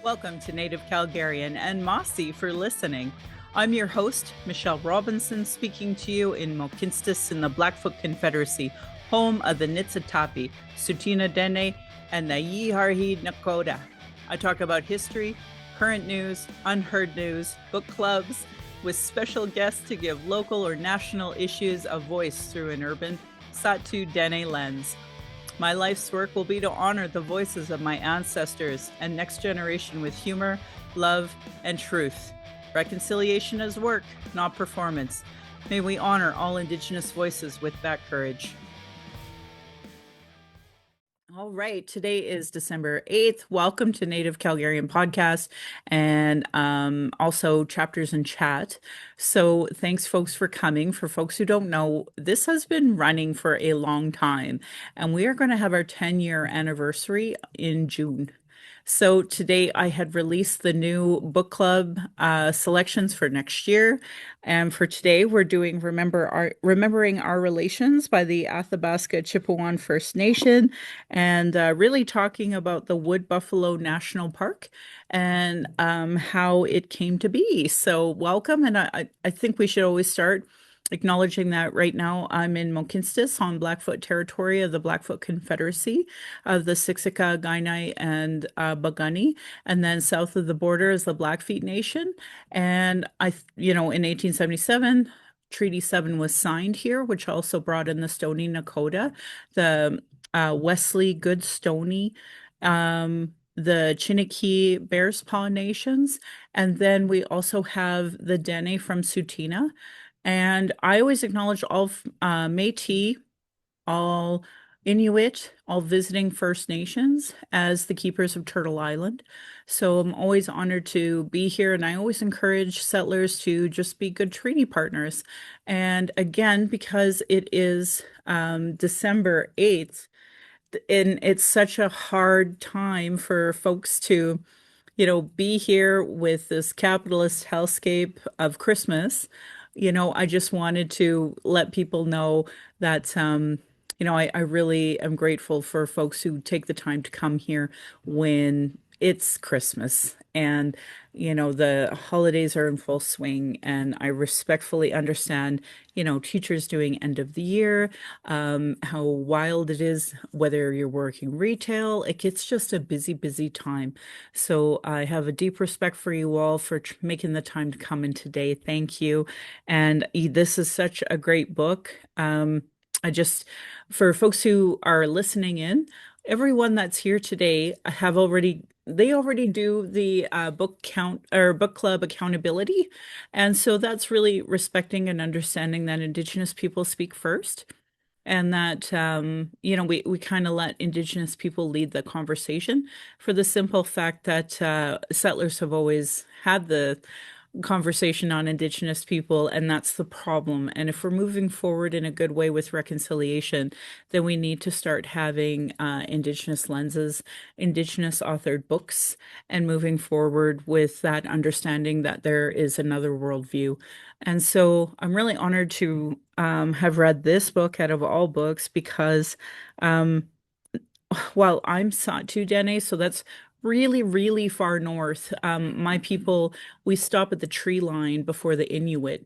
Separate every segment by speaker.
Speaker 1: Welcome to Native Calgarian and Mossy for listening. I'm your host, Michelle Robinson, speaking to you in Mohkinstsis in the Blackfoot Confederacy, home of the Niitsitapi, Dene, and the Yiharhi Nakota. I talk about history, current news, unheard news, book clubs, with special guests to give local or national issues a voice through an urban Satu Dene lens. My life's work will be to honor the voices of my ancestors and next generation with humor, love, and truth. Reconciliation is work, not performance. May we honor all Indigenous voices with that courage. All right, today is December 8th. Welcome to Native Calgarian Podcast and also Chapters in Chat. So thanks, folks, for coming. For folks who don't know, this has been running for a long time, and we are going to have our 10-year anniversary in June. So today I had released the new book club selections for next year. And for today, we're doing Remembering Our Relations by the Athabasca Chippewan First Nation, and really talking about the Wood Buffalo National Park and how it came to be. So welcome. And I think we should always start acknowledging that right now I'm in Mohkinstsis on Blackfoot territory of the Blackfoot Confederacy of the Siksika, Kainai, and Piikani. And then south of the border is the Blackfeet Nation. And in 1877, Treaty 7 was signed here, which also brought in the Stoney Nakoda, the Wesley Good Stoney, the Chiniki Bears Paw Nations. And then we also have the Dene from Tsuut'ina. And I always acknowledge all Métis, all Inuit, all visiting First Nations as the keepers of Turtle Island. So I'm always honored to be here, and I always encourage settlers to just be good treaty partners. And again, because it is December 8th, and it's such a hard time for folks to be here with this capitalist hellscape of Christmas. I just wanted to let people know that, I really am grateful for folks who take the time to come here when it's Christmas and, the holidays are in full swing. And I respectfully understand, teachers doing end of the year, how wild it is, whether you're working retail, it's just a busy, busy time. So I have a deep respect for you all for making the time to come in today. Thank you. And this is such a great book. For folks who are listening in, everyone that's here today they already do the book count or book club accountability. And so that's really respecting and understanding that Indigenous people speak first. And that, we kind of let Indigenous people lead the conversation for the simple fact that settlers have always had the conversation on Indigenous people, and that's the problem. And if we're moving forward in a good way with reconciliation, then we need to start having Indigenous lenses, Indigenous authored books, and moving forward with that understanding that there is another worldview. And so I'm really honored to have read this book out of all books because well, I'm Satu Dene, so that's really, really far north. My people, we stop at the tree line before the Inuit.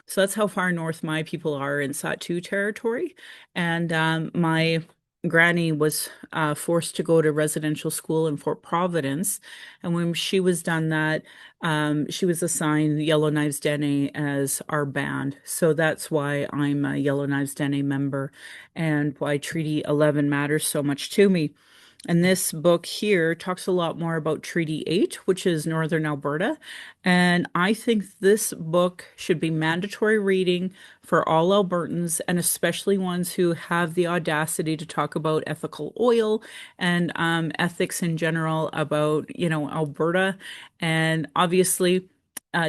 Speaker 1: So that's how far north my people are in Satu territory. And my granny was forced to go to residential school in Fort Providence. And when she was done that, she was assigned Yellowknives Dene as our band. So that's why I'm a Yellowknives Dene member and why Treaty 11 matters so much to me. And this book here talks a lot more about Treaty 8, which is Northern Alberta. And I think this book should be mandatory reading for all Albertans, and especially ones who have the audacity to talk about ethical oil and ethics in general about, Alberta. And obviously,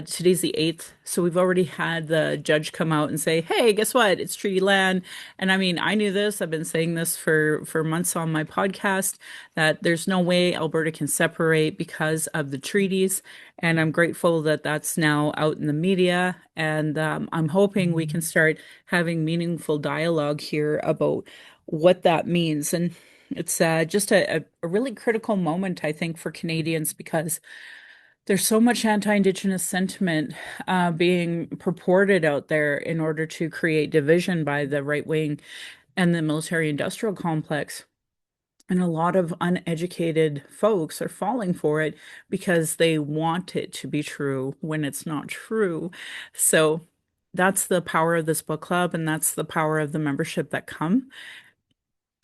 Speaker 1: today's the 8th, so we've already had the judge come out and say, hey, guess what? It's treaty land. And I mean, I knew this. I've been saying this for months on my podcast, that there's no way Alberta can separate because of the treaties. And I'm grateful that that's now out in the media. And I'm hoping we can start having meaningful dialogue here about what that means. And It's just a really critical moment, I think, for Canadians because there's so much anti-Indigenous sentiment being purported out there in order to create division by the right wing and the military-industrial complex. And a lot of uneducated folks are falling for it because they want it to be true when it's not true. So that's the power of this book club, and that's the power of the membership that come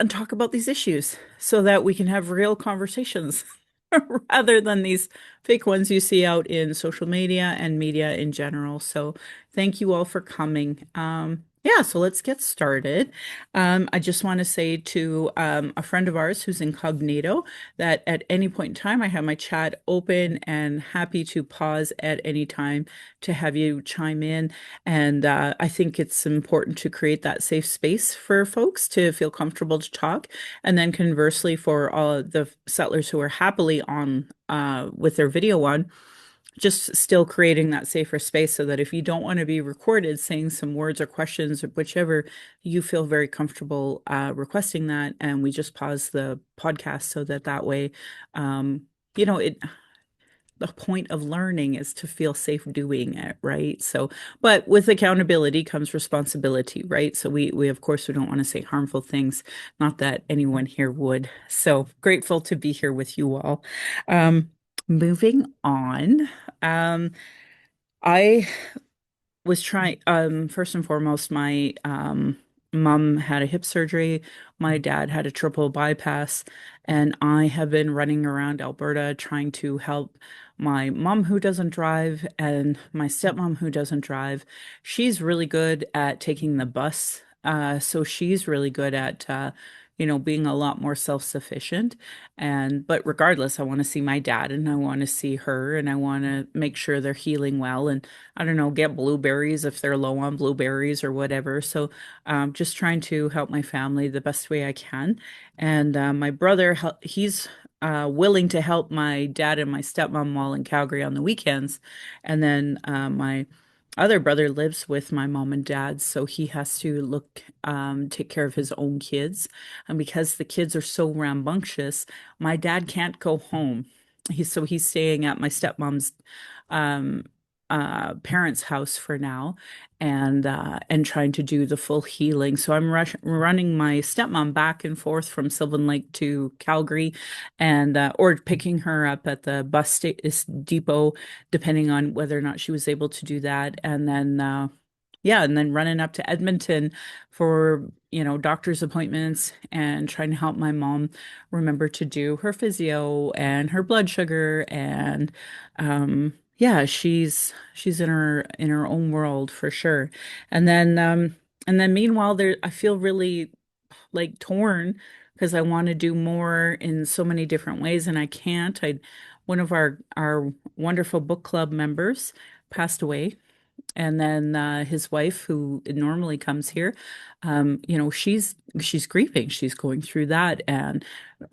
Speaker 1: and talk about these issues so that we can have real conversations rather than these fake ones you see out in social media and media in general. So thank you all for coming. Yeah, so let's get started. I just want to say to a friend of ours who's incognito that at any point in time, I have my chat open and happy to pause at any time to have you chime in. And I think it's important to create that safe space for folks to feel comfortable to talk. And then conversely, for all the settlers who are happily on with their video on, just still creating that safer space so that if you don't want to be recorded saying some words or questions or whichever, you feel very comfortable requesting that. And we just pause the podcast so that that way, you know, it the point of learning is to feel safe doing it, right? So, but with accountability comes responsibility, right? So we of course we don't want to say harmful things, not that anyone here would. So grateful to be here with you all. Moving on. I was trying first and foremost, my mom had a hip surgery, my dad had a triple bypass, and I have been running around Alberta trying to help my mom who doesn't drive and my stepmom who doesn't drive. She's really good at taking the bus, so she's really good at being a lot more self-sufficient. And but regardless, I want to see my dad and I want to see her and I want to make sure they're healing well. And I don't know, get blueberries if they're low on blueberries or whatever. So just trying to help my family the best way I can. And my brother, he's willing to help my dad and my stepmom while in Calgary on the weekends. And then my other brother lives with my mom and dad, so he has to take care of his own kids. And because the kids are so rambunctious, my dad can't go home. He's staying at my stepmom's um, parents' house for now, and trying to do the full healing. So I'm running my stepmom back and forth from Sylvan Lake to Calgary, and or picking her up at the depot, depending on whether or not she was able to do that, and then. Yeah, and then running up to Edmonton for, doctor's appointments and trying to help my mom remember to do her physio and her blood sugar and yeah, she's in her own world for sure. And then meanwhile there I feel really like torn because I want to do more in so many different ways and I can't. I One of our wonderful book club members passed away, and then his wife, who normally comes here, she's grieving. She's going through that, and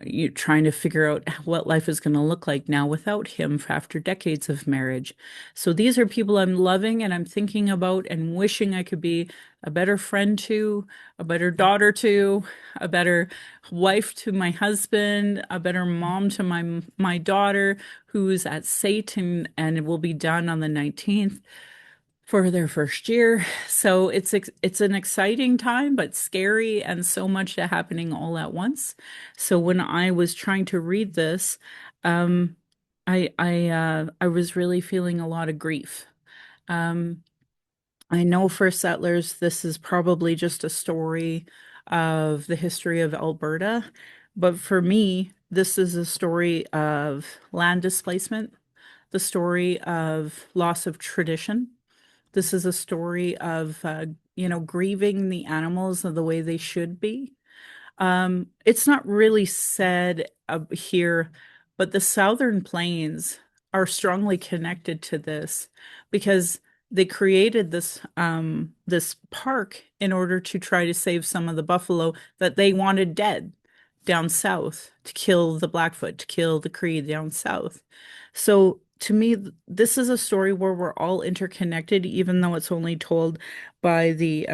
Speaker 1: you trying to figure out what life is going to look like now without him after decades of marriage. So these are people I'm loving and I'm thinking about and wishing I could be a better friend to, a better daughter to, a better wife to my husband, a better mom to my daughter who's at SAIT and it will be done on the 19th for their first year. So it's an exciting time, but scary and so much happening all at once. So when I was trying to read this, um, I was really feeling a lot of grief. Um, I know for settlers, this is probably just a story of the history of Alberta, but for me, this is a story of land displacement, the story of loss of tradition. This is a story of, grieving the animals of the way they should be. It's not really said here, but the Southern Plains are strongly connected to this because they created this park in order to try to save some of the buffalo that they wanted dead down south to kill the Blackfoot, to kill the Cree down south. So to me, this is a story where we're all interconnected, even though it's only told by the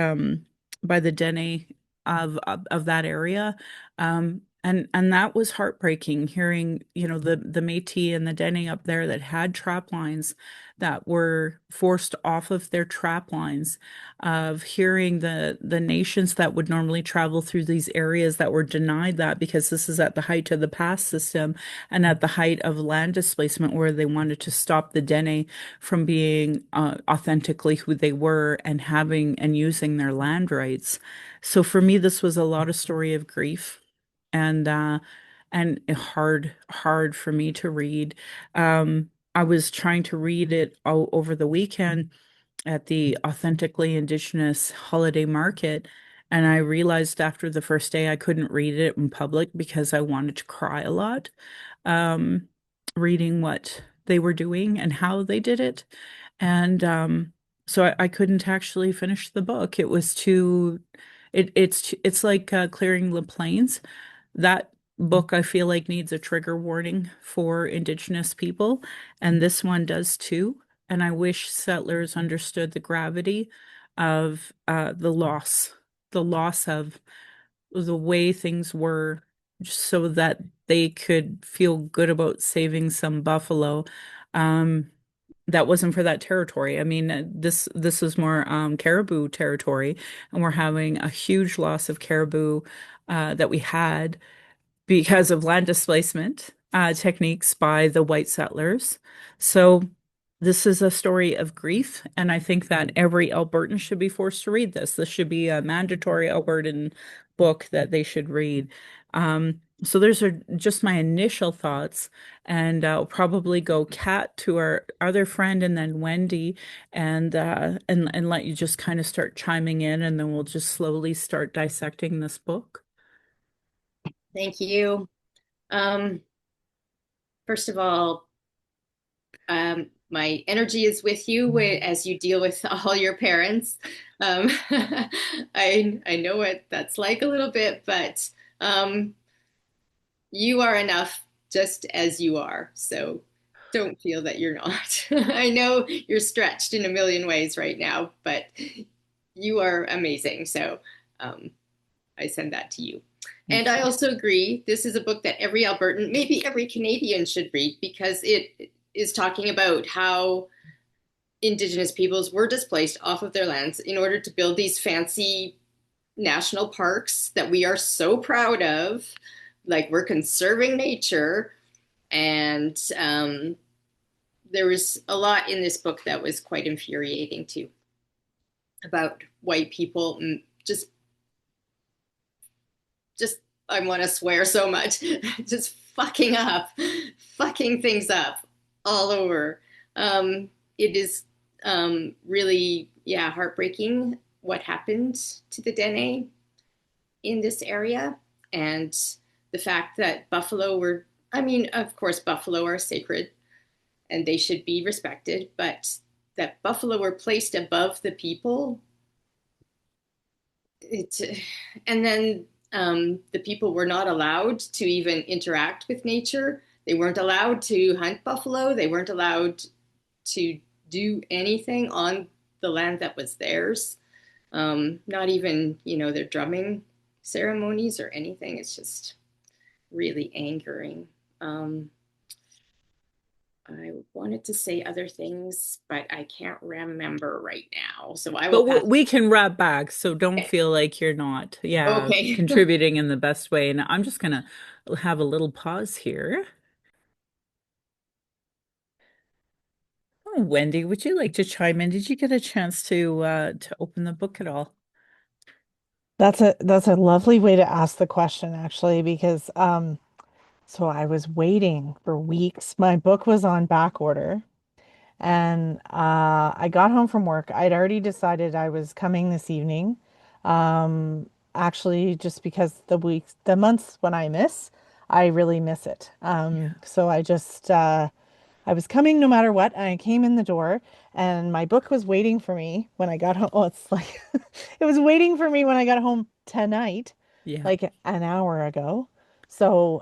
Speaker 1: Dene of that area. And that was heartbreaking hearing, the Métis and the Dene up there that had trap lines that were forced off of their trap lines, of hearing the nations that would normally travel through these areas that were denied that because this is at the height of the pass system and at the height of land displacement where they wanted to stop the Dene from being authentically who they were and having and using their land rights. So for me, this was a lot of story of grief and hard for me to read. I was trying to read it all over the weekend at the authentically indigenous holiday market, and I realized after the first day I couldn't read it in public because I wanted to cry a lot, um, reading what they were doing and how they did it. And so I couldn't actually finish the book. It was too, it's like clearing the plains. That book I feel like needs a trigger warning for Indigenous people, and this one does too. And I wish settlers understood the gravity of the loss of the way things were, so that they could feel good about saving some buffalo. Um, that wasn't for that territory. I mean, this is more caribou territory, and we're having a huge loss of caribou that we had because of land displacement techniques by the white settlers. So this is a story of grief, and I think that every Albertan should be forced to read this. This should be a mandatory Albertan book that they should read. So those are just my initial thoughts, and I'll probably go Kat to our other friend, and then Wendy, and let you just kind of start chiming in, and then we'll just slowly start dissecting this book.
Speaker 2: Thank you. Um, First of all, my energy is with you as you deal with all your parents. I know what that's like a little bit, but um, you are enough just as you are. So don't feel that you're not. I know you're stretched in a million ways right now, but you are amazing. So um, I send that to you. And
Speaker 1: Thank
Speaker 2: I
Speaker 1: you.
Speaker 2: also agree, this is a book that every Albertan, maybe every Canadian should read because it is talking about how Indigenous peoples were displaced off of their lands in order to build these fancy national parks that we are so proud of. Like we're conserving nature. And there was a lot in this book that was quite infuriating too about white people just just I want to swear so much, just fucking things up all over. It is really, yeah, heartbreaking what happened to the Dene in this area, and the fact that buffalo were, I mean, of course, buffalo are sacred and they should be respected, but that buffalo were placed above the people, it, and then the people were not allowed to even interact with nature. They weren't allowed to hunt buffalo. They weren't allowed to do anything on the land that was theirs. Not even, their drumming ceremonies or anything. It's just really angering. I wanted to say other things, but I can't remember right now. So I will
Speaker 1: But
Speaker 2: pass.
Speaker 1: we can wrap back, so don't feel like you're not, yeah,
Speaker 2: Okay.
Speaker 1: contributing in the best way. And I'm just gonna have a little pause here. Oh, Wendy, would you like to chime in? Did you get a chance to open the book at all?
Speaker 3: That's a lovely way to ask the question actually because so I was waiting for weeks. My book was on back order and I got home from work. I'd already decided I was coming this evening. Actually just because the months when I miss, I really miss it.
Speaker 1: Yeah.
Speaker 3: So I was coming no matter what, and I came in the door, and my book was waiting for me when I got home. Oh, it's like it was waiting for me when I got home tonight,
Speaker 1: Yeah.
Speaker 3: like an hour ago. So,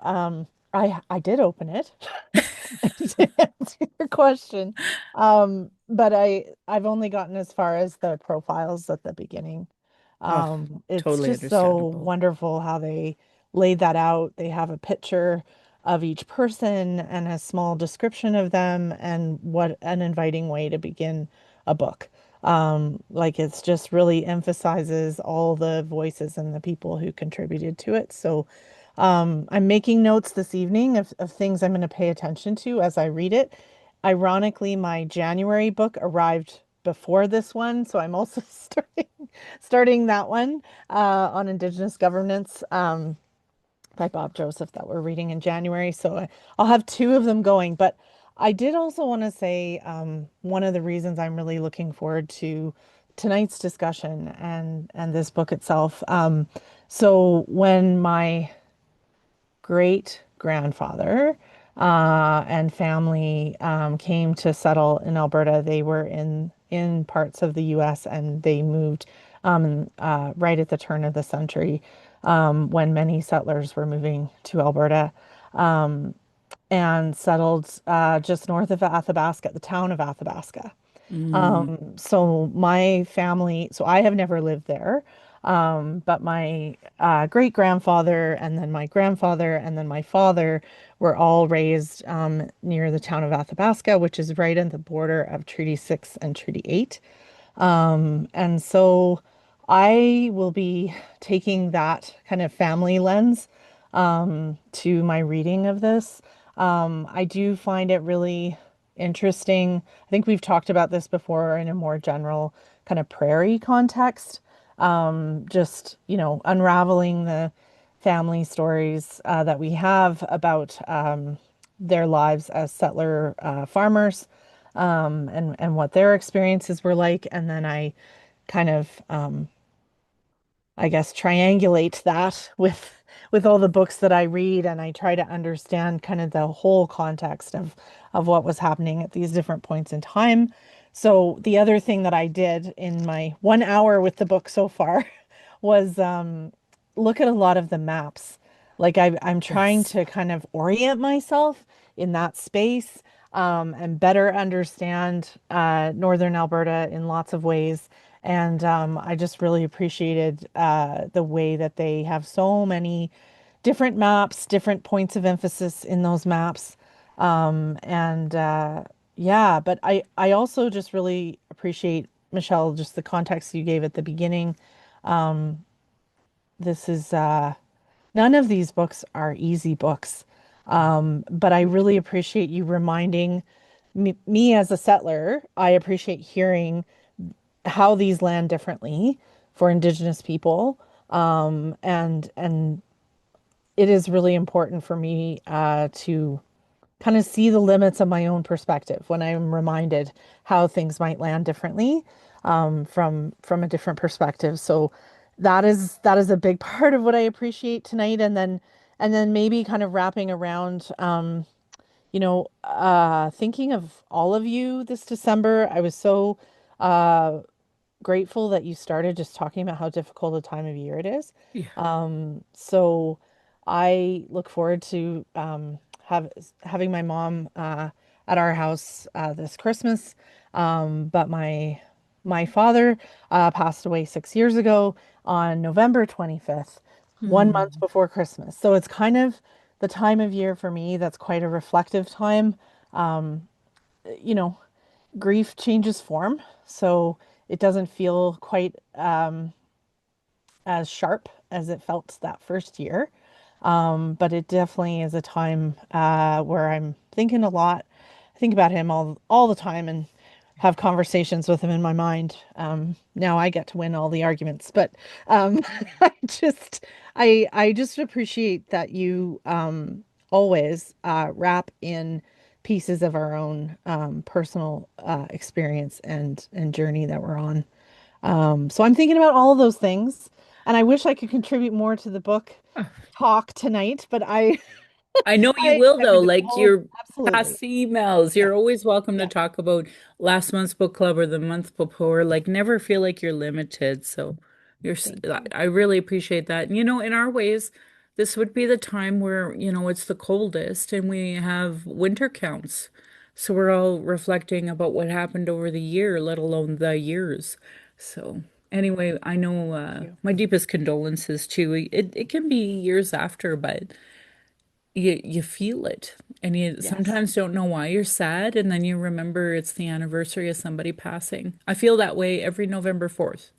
Speaker 3: I did open it to answer your question. But I've only gotten as far as the profiles at the beginning.
Speaker 1: Oh,
Speaker 3: It's
Speaker 1: totally
Speaker 3: just so
Speaker 1: understandable.
Speaker 3: wonderful how they laid that out. They have a picture of each person and a small description of them, and what an inviting way to begin a book. Like it's just really emphasizes all the voices and the people who contributed to it. So I'm making notes this evening of things I'm going to pay attention to as I read it. Ironically, my January book arrived before this one, so I'm also starting that one on Indigenous governance by Bob Joseph that we're reading in January. So I'll have two of them going. But I did also want to say one of the reasons I'm really looking forward to tonight's discussion and this book itself. So when my great grandfather and family came to settle in Alberta. They were in parts of the U.S. and they moved right at the turn of the century when many settlers were moving to Alberta and settled just north of Athabasca, the town of Athabasca.
Speaker 1: Mm.
Speaker 3: So my family, so I have never lived there, but my great grandfather and then my grandfather and then my father were all raised near the town of Athabasca, which is right on the border of Treaty 6 and Treaty 8. And so I will be taking that kind of family lens to my reading of this. I do find it really interesting. I think we've talked about this before in a more general kind of prairie context. Just, unraveling the family stories that we have about their lives as settler farmers and what their experiences were like. And then I kind of I guess triangulate that with all the books that I read, and I try to understand kind of the whole context of what was happening at these different points in time. So the other thing that I did in my 1 hour with the book so far was look at a lot of the maps. Like I'm trying
Speaker 1: Yes.
Speaker 3: to kind of orient myself in that space and better understand Northern Alberta in lots of ways. And I just really appreciated the way that they have so many different maps, different points of emphasis in those maps. And yeah, but I also just really appreciate, Michelle, just the context you gave at the beginning. This is none of these books are easy books. But I really appreciate you reminding me as a settler. I appreciate hearing how these land differently for Indigenous people. And it is really important for me to kind of see the limits of my own perspective when I'm reminded how things might land differently from a different perspective. So that is a big part of what I appreciate tonight. And then maybe kind of wrapping around thinking of all of you this December. I was so uh grateful that you started just talking about how difficult a time of year it is.
Speaker 1: Yeah.
Speaker 3: So I look forward to having my mom at our house this Christmas. But my father passed away 6 years ago on November 25th, 1 month
Speaker 1: Mm.
Speaker 3: before Christmas. So it's kind of the time of year for me that's quite a reflective time. Um, you know, Grief changes form, so it doesn't feel quite as sharp as it felt that first year. But it definitely is a time where I'm thinking a lot. I think about him all the time and have conversations with him in my mind. Now I get to win all the arguments, but um, I just I just appreciate that you always wrap in pieces of our own personal experience and journey that we're on. So I'm thinking about all of those things, and I wish I could contribute more to the book talk tonight, but I
Speaker 1: I know you
Speaker 3: I,
Speaker 1: will
Speaker 3: I
Speaker 1: though.
Speaker 3: would
Speaker 1: Like
Speaker 3: all
Speaker 1: your
Speaker 3: absolutely.
Speaker 1: past emails,
Speaker 3: Yeah.
Speaker 1: you're always welcome to
Speaker 3: Yeah.
Speaker 1: talk about last month's book club or the month before. Like never feel like you're limited. So
Speaker 3: Thank you.
Speaker 1: I really appreciate that. And in our ways, this would be the time where, it's the coldest and we have winter counts. So we're all reflecting about what happened over the year, let alone the years. So Anyway, I know
Speaker 3: You.
Speaker 1: my deepest condolences too. It can be years after, but you feel it, and you
Speaker 3: Yes.
Speaker 1: sometimes don't know why you're sad, and then you remember it's the anniversary of somebody passing. I feel that way every November 4th.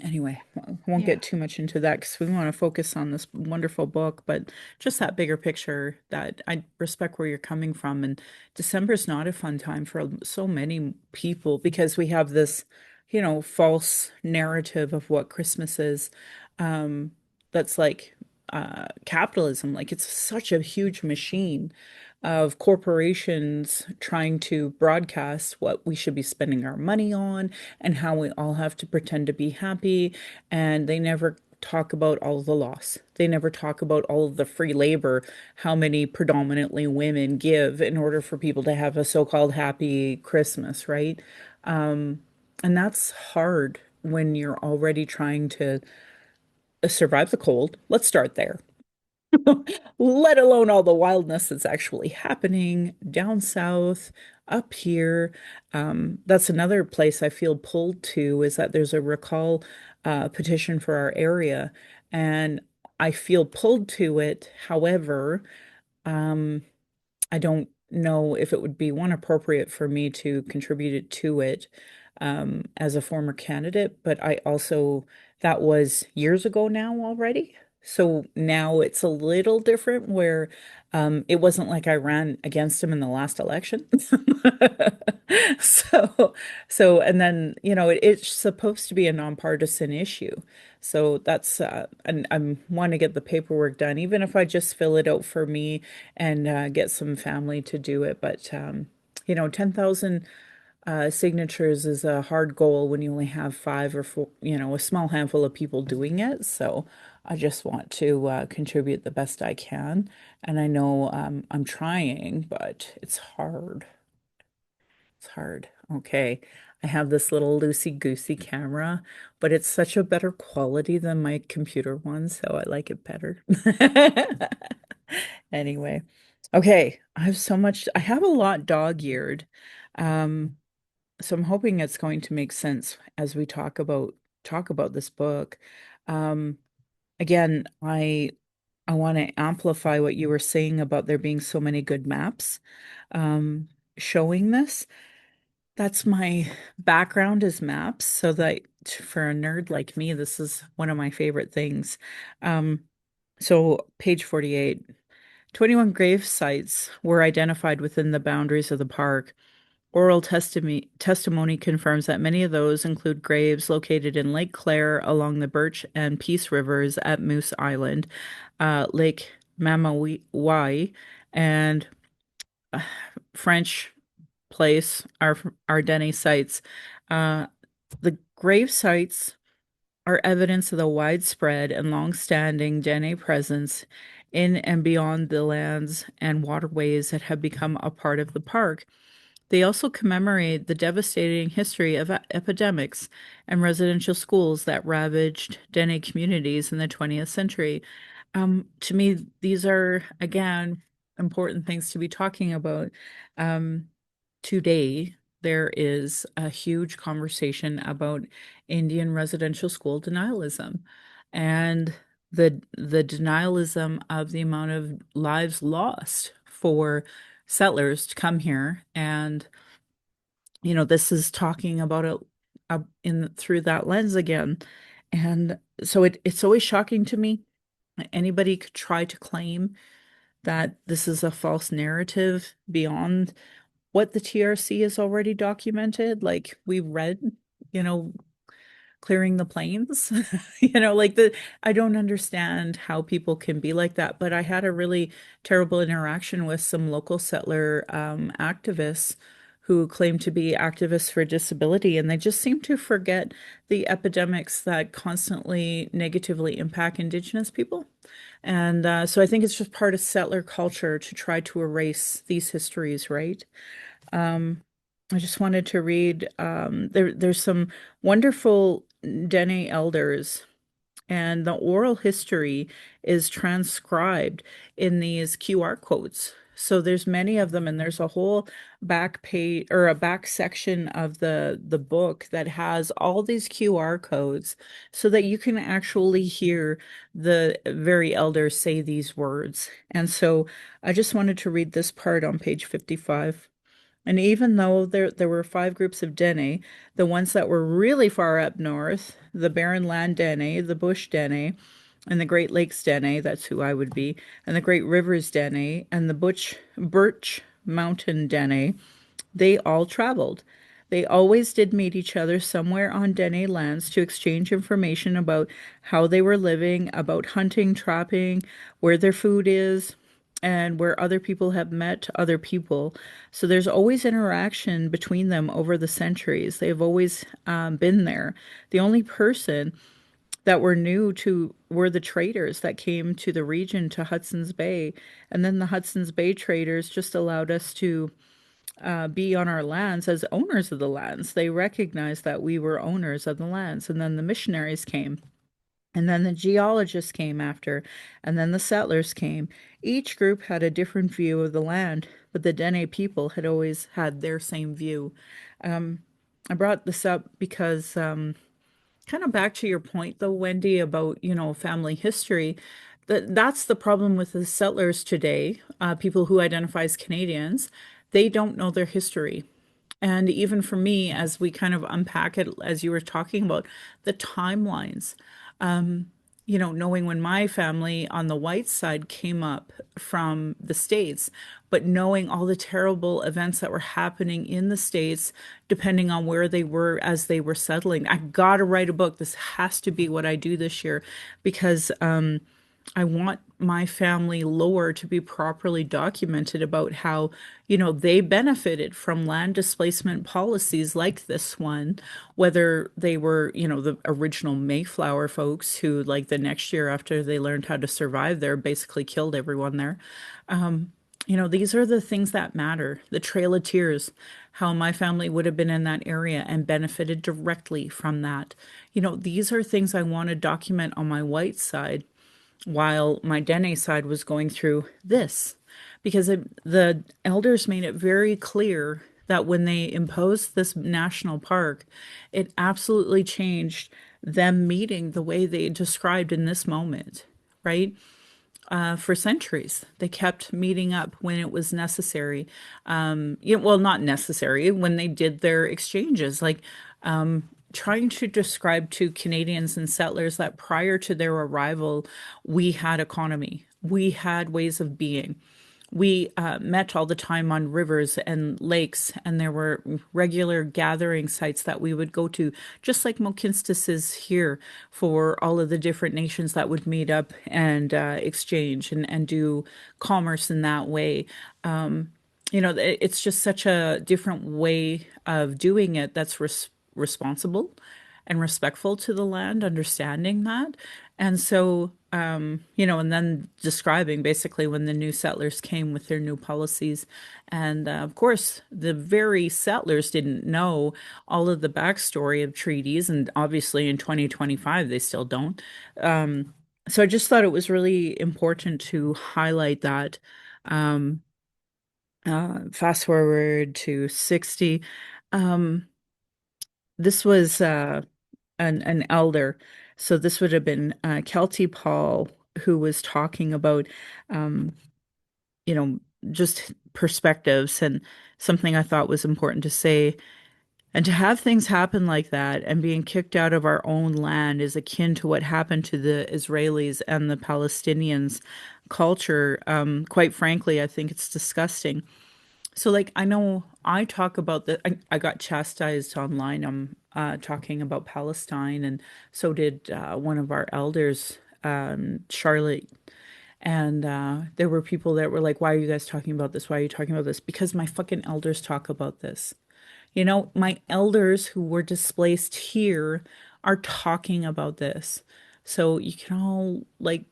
Speaker 1: Anyway, won't
Speaker 3: Yeah.
Speaker 1: get too much into that because we want to focus on this wonderful book, but just that bigger picture that I respect where you're coming from. And December's not a fun time for so many people because we have this, false narrative of what Christmas is. Um, that's like capitalism. Like it's such a huge machine of corporations trying to broadcast what we should be spending our money on and how we all have to pretend to be happy. And they never talk about all of the loss. They never talk about all of the free labor, how many predominantly women give in order for people to have a so-called happy Christmas, right? And that's hard when you're already trying to survive the cold. Let's start there. Let alone all the wildness that's actually happening down south, up here. That's another place I feel pulled to is that there's a recall petition for our area, and I feel pulled to it. However, um, I don't know if it would be one appropriate for me to contribute it to it as a former candidate, but I also, that was years ago now already. So now it's a little different where it wasn't like I ran against him in the last election. So, and then, it's supposed to be a nonpartisan issue. So that's, and I want to get the paperwork done, even if I just fill it out for me and get some family to do it. But 10,000 signatures is a hard goal when you only have five or four, a small handful of people doing it. So I just want to contribute the best I can. And I know I'm trying, but it's hard. It's hard. Okay. I have this little loosey-goosey camera, but it's such a better quality than my computer one, so I like it better. Anyway. Okay. I have a lot dog-eared. Um, so I'm hoping it's going to make sense as we talk about this book. Um, again, I want to amplify what you were saying about there being so many good maps um, showing this. That's my background is maps, so that for a nerd like me, this is one of my favorite things. Um, so page 48, 21 grave sites were identified within the boundaries of the park. Oral testimony confirms that many of those include graves located in Lake Claire along the Birch and Peace Rivers at Moose Island, Lake Mamawai, and uh, French Place, our Dene sites. Uh, the grave sites are evidence of the widespread and long-standing Dene presence in and beyond the lands and waterways that have become a part of the park. They also commemorate the devastating history of epidemics and residential schools that ravaged Dene communities in the 20th century. To me, these are, again, important things to be talking about. Um, Today, there is a huge conversation about Indian residential school denialism and the denialism of the amount of lives lost for settlers to come here. And this is talking about it in through that lens again. And so it's always shocking to me. Anybody could try to claim that this is a false narrative beyond what the TRC has already documented. Like we read, you know, clearing the plains. Like I don't understand how people can be like that. But I had a really terrible interaction with some local settler activists who claim to be activists for disability, and they just seem to forget the epidemics that constantly negatively impact Indigenous people. And so I think it's just part of settler culture to try to erase these histories, right? Um, I just wanted to read there's some wonderful Dene Elders, and the oral history is transcribed in these QR codes. So there's many of them, and there's a whole back page or a back section of the book that has all these QR codes so that you can actually hear the very elders say these words. And so I just wanted to read this part on page 55. And even though there were five groups of Dene, the ones that were really far up north, the Barren Land Dene, the Bush Dene, and the Great Lakes Dene, that's who I would be, and the Great Rivers Dene, and the Birch Mountain Dene, they all traveled. They always did meet each other somewhere on Dene lands to exchange information about how they were living, about hunting, trapping, where their food is, and where other people have met other people. So there's always interaction between them over the centuries. They've always been there. The only person that were new to were the traders that came to the region to Hudson's Bay. And then the Hudson's Bay traders just allowed us to be on our lands as owners of the lands. They recognized that we were owners of the lands. And then the missionaries came. And then the geologists came after, and then the settlers came. Each group had a different view of the land, but the Dene people had always had their same view. Um, I brought this up because kind of back to your point, though, Wendy, about, family history. That's the problem with the settlers today, people who identify as Canadians. They don't know their history. And even for me, as we kind of unpack it, as you were talking about, the timelines, knowing when my family on the white side came up from the States, but knowing all the terrible events that were happening in the States, depending on where they were as they were settling. I gotta write a book. This has to be what I do this year because I want my family lore to be properly documented about how, they benefited from land displacement policies like this one, whether they were, the original Mayflower folks who, like the next year after they learned how to survive there, basically killed everyone there. These are the things that matter. The Trail of Tears, how my family would have been in that area and benefited directly from that. These are things I want to document on my white side while my Dene side was going through this, because the elders made it very clear that when they imposed this national park, it absolutely changed them meeting the way they described in this moment, right? For centuries, they kept meeting up when it was necessary. Well, not necessary, when they did their exchanges, like trying to describe to Canadians and settlers that prior to their arrival, we had economy, we had ways of being. We met all the time on rivers and lakes, and there were regular gathering sites that we would go to, just like Mohkinstsis is here for all of the different nations that would meet up and exchange and do commerce in that way. It's just such a different way of doing it that's responsible and respectful to the land, understanding that. And so, and then describing basically when the new settlers came with their new policies. And of course, the very settlers didn't know all of the backstory of treaties. And obviously, in 2025, they still don't. So I just thought it was really important to highlight that. Um, Fast forward to 60. Um, this was an elder. So this would have been Kelty Paul, who was talking about, um, you know, just perspectives, and something I thought was important to say. And to have things happen like that and being kicked out of our own land is akin to what happened to the Israelis and the Palestinians culture. Quite frankly, I think it's disgusting. So, like, I know I talk about I got chastised online. I'm talking about Palestine, and so did one of our elders, Charlotte. And there were people that were like, "Why are you guys talking about this? Why are you talking about this?" Because my fucking elders talk about this. My elders who were displaced here are talking about this. So you can all like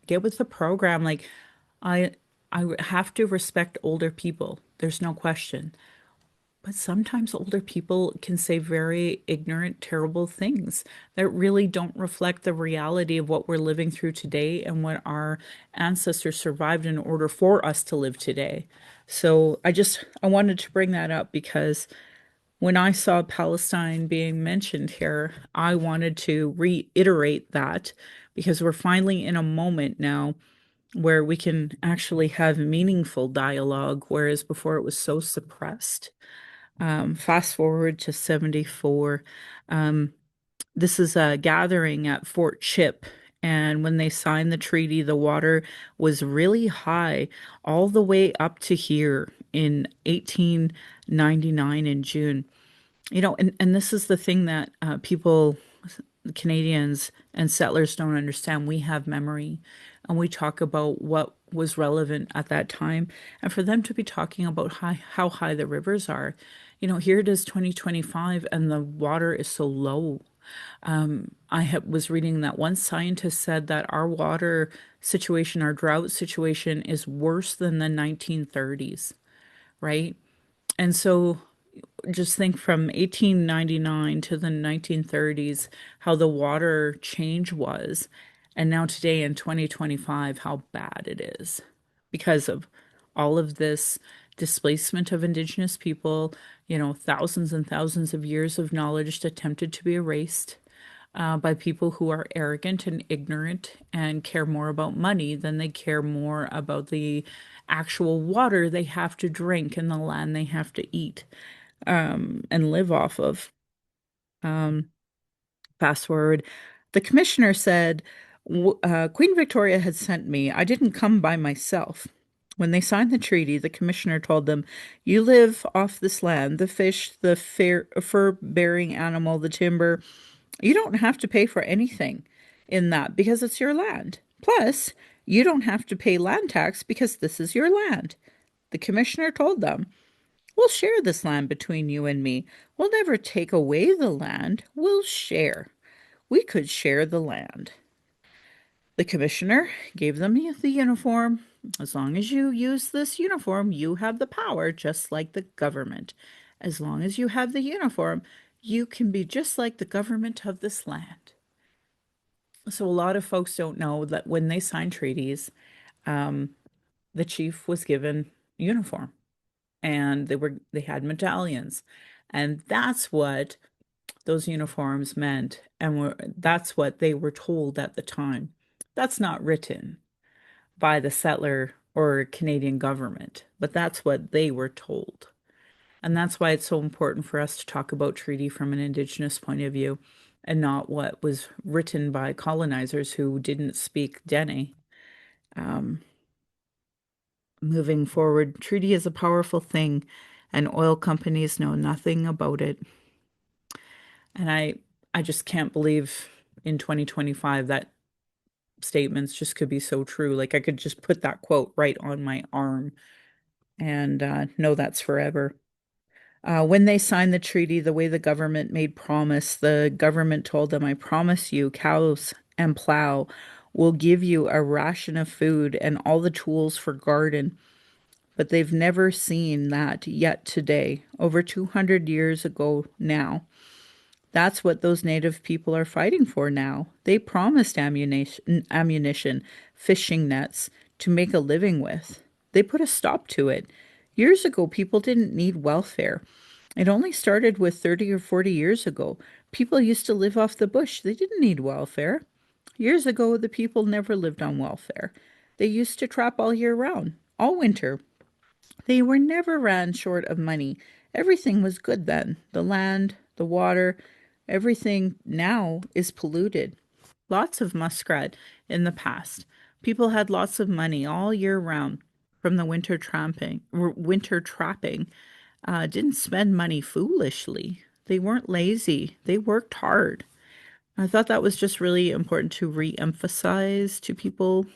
Speaker 1: get with the program. Like, I I have to respect older people. There's no question. But sometimes older people can say very ignorant, terrible things that really don't reflect the reality of what we're living through today and what our ancestors survived in order for us to live today. So I wanted to bring that up because when I saw Palestine being mentioned here, I wanted to reiterate that because we're finally in a moment now where we can actually have meaningful dialogue, whereas before it was so suppressed. Fast forward to 74. Um, this is a gathering at Fort Chip. And when they signed the treaty, the water was really high, all the way up to here in 1899 in June. And this is the thing that people, Canadians and settlers don't understand. We have memory and we talk about what was relevant at that time. And for them to be talking about how high the rivers are, here it is 2025 and the water is so low. Was reading that one scientist said that our water situation, our drought situation is worse than the 1930s, right? And so just think from 1899 to the 1930s, how the water change was. And now today in 2025, how bad it is because of all of this displacement of Indigenous people, thousands and thousands of years of knowledge attempted to be erased by people who are arrogant and ignorant and care more about money than they care more about the actual water they have to drink and the land they have to eat and live off of. Um, Fast forward, the commissioner said, Queen Victoria had sent me. I didn't come by myself. When they signed the treaty, the commissioner told them, You live off this land, the fish, the fur-bearing animal, the timber. You don't have to pay for anything in that because it's your land. Plus, you don't have to pay land tax because this is your land. The commissioner told them, We'll share this land between you and me. We'll never take away the land. We'll share. We could share the land. The commissioner gave them the uniform. As long as you use this uniform, you have the power, just like the government. As long as you have the uniform, you can be just like the government of this land. So a lot of folks don't know that when they sign treaties, um, the chief was given uniform and they had medallions. And that's what those uniforms meant. And that's what they were told at the time. That's not written by the settler or Canadian government, but that's what they were told. And that's why it's so important for us to talk about treaty from an Indigenous point of view and not what was written by colonizers who didn't speak Dene. Um, Moving forward, treaty is a powerful thing, and oil companies know nothing about it. And I just can't believe in 2025 that statements just could be so true. Like I could just put that quote right on my arm and know that's forever. When they signed the treaty, the way the government made promise, the government told them, I promise you, cows and plow will give you a ration of food and all the tools for garden. But they've never seen that yet today, over 200 years ago now. That's what those native people are fighting for now. They promised ammunition, fishing nets to make a living with. They put a stop to it. Years ago, people didn't need welfare. It only started with 30 or 40 years ago. People used to live off the bush. They didn't need welfare. Years ago, the people never lived on welfare. They used to trap all year round, all winter. They were never ran short of money. Everything was good then. The land, the water, everything now is polluted. Lots of muskrat in the past. People had lots of money all year round from the winter trapping. Didn't spend money foolishly. They weren't lazy. They worked hard. I thought that was just really important to re-emphasize to people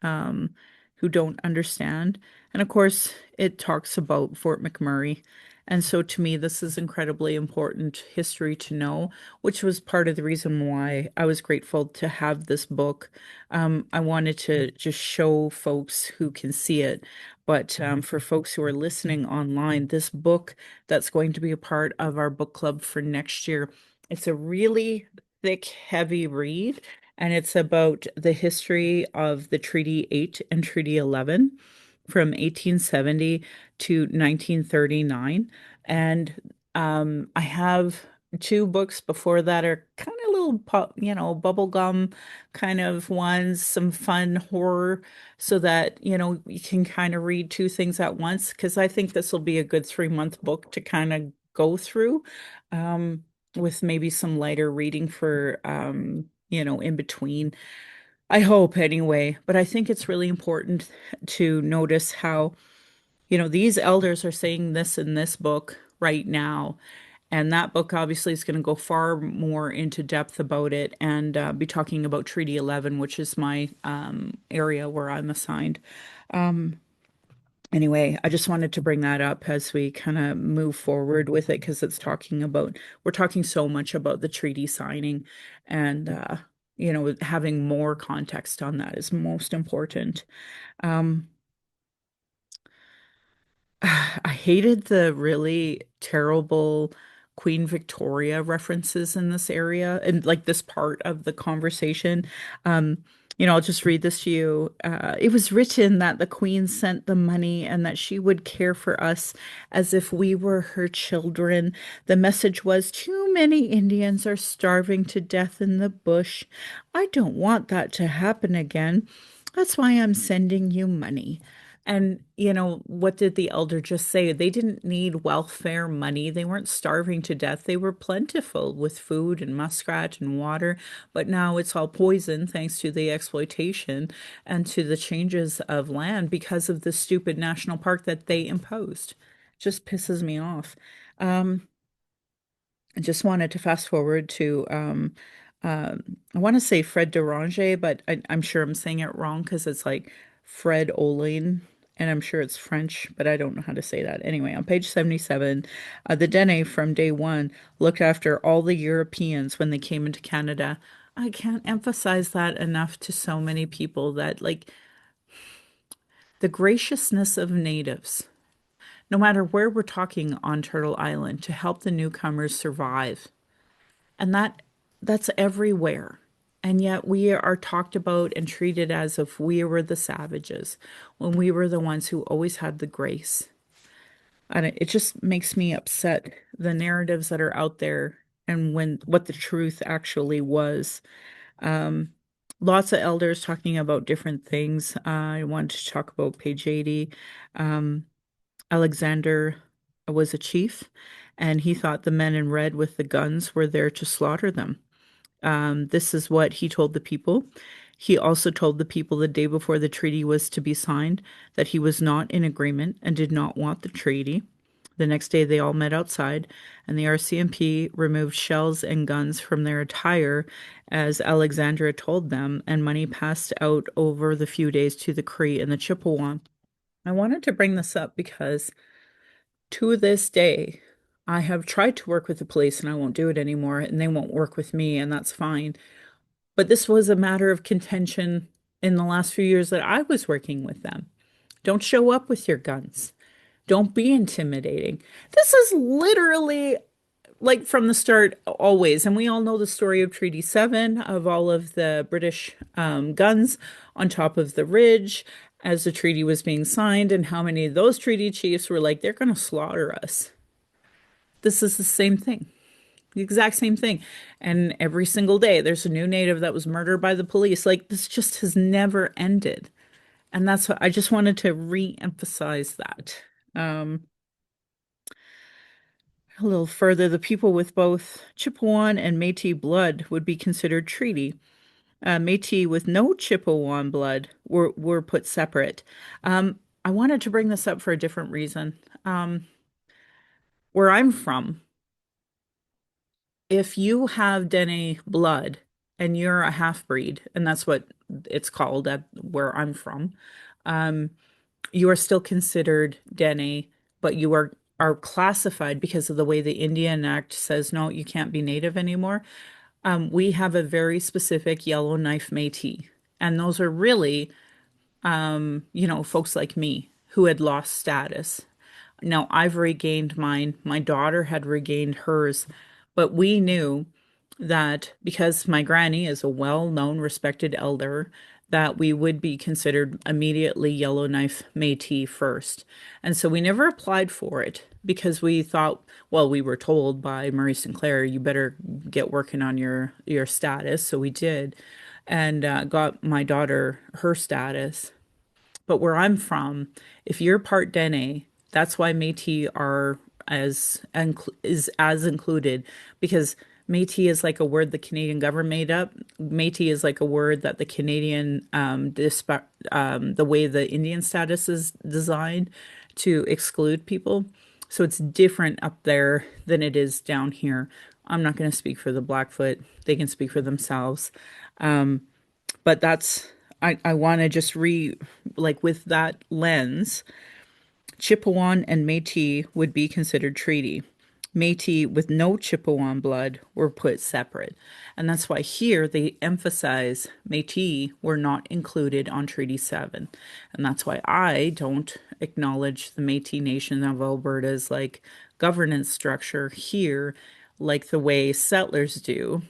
Speaker 1: who don't understand. And of course, it talks about Fort McMurray And so to me, this is incredibly important history to know, which was part of the reason why I was grateful to have this book. I wanted to just show folks who can see it. But for folks who are listening online, this book that's going to be a part of our book club for next year, it's a really thick, heavy read, and it's about the history of the Treaty 8 and Treaty 11 from 1870 to 1939. And I have two books before that are kind of little, bubblegum kind of ones, some fun horror, so that, you can kind of read two things at once, because I think this will be a good 3-month book to kind of go through, um, with maybe some lighter reading for, in between. I hope anyway, but I think it's really important to notice how, these elders are saying this in this book right now. And that book obviously is going to go far more into depth about it, and be talking about Treaty 11, which is my area where I'm assigned. Um, anyway, I just wanted to bring that up as we kind of move forward with it, because we're talking so much about the treaty signing, and, having more context on that is most important. Um, I hated the really terrible Queen Victoria references in this area and like this part of the conversation. Um, I'll just read this to you. It was written that the Queen sent the money and that she would care for us as if we were her children. The message was, too many Indians are starving to death in the bush. I don't want that to happen again. That's why I'm sending you money. And, what did the elder just say? They didn't need welfare money. They weren't starving to death. They were plentiful with food and muskrat and water. But now it's all poison thanks to the exploitation and to the changes of land because of the stupid national park that they imposed. Just pisses me off. Um, I just wanted to fast forward to, I want to say Fred Deranger, but I'm sure I'm saying it wrong because it's like Fred Olin, and I'm sure it's French, but I don't know how to say that. Anyway, on page 77, the Dene from day one looked after all the Europeans when they came into Canada. I can't emphasize that enough to so many people, that like the graciousness of natives, no matter where we're talking on Turtle Island, to help the newcomers survive. And that's everywhere. And yet we are talked about and treated as if we were the savages, when we were the ones who always had the grace. And it just makes me upset, the narratives that are out there and when what the truth actually was. Um, Lots of elders talking about different things. I wanted to talk about page 80. Um, Alexander was a chief, and he thought the men in red with the guns were there to slaughter them. This is what he told the people. He also told the people the day before the treaty was to be signed that he was not in agreement and did not want the treaty. The next day, they all met outside, and the RCMP removed shells and guns from their attire, as Alexandra told them, and money passed out over the few days to the Cree and the Chippewa. I wanted to bring this up because to this day, I have tried to work with the police and I won't do it anymore, and they won't work with me, and that's fine. But this was a matter of contention in the last few years that I was working with them. Don't show up with your guns. Don't be intimidating. This is literally like from the start, always. And we all know the story of Treaty 7, of all of the British guns on top of the ridge as the treaty was being signed, and how many of those treaty chiefs were like, they're going to slaughter us. This is the same thing, the exact same thing. And every single day, there's a new native that was murdered by the police. Like, this just has never ended. And that's what I just wanted to re-emphasize that. Um, a little further, the people with both Chippewan and Métis blood would be considered treaty. Métis with no Chippewan blood were put separate. I wanted to bring this up for a different reason. Where I'm from, if you have Dene blood and you're a half breed, and that's what it's called at where I'm from, um, you are still considered Dene, but you are are classified because of the way the Indian Act says, no, you can't be native anymore. We have a very specific Yellowknife Métis. And those are really, folks like me who had lost status. Now I've regained mine. My daughter had regained hers, but we knew that because my granny is a well-known, respected elder, that we would be considered immediately Yellowknife Métis first. And so we never applied for it because we thought, well, we were told by Marie Sinclair, you better get working on your status. So we did, and got my daughter her status. But where I'm from, if you're part Dene, that's why Métis are is as included because Métis is like a word the Canadian government made up. Métis is like a word that the Canadian the way the Indian status is designed to exclude people. So it's different up there than it is down here. I'm not going to speak for the Blackfoot. They can speak for themselves. But I want to just like with that lens, Chippewan and Métis would be considered treaty. Métis with no Chippewan blood were put separate. And that's why here they emphasize Métis were not included on Treaty 7. And that's why I don't acknowledge the Métis Nation of Alberta's like governance structure here like the way settlers do,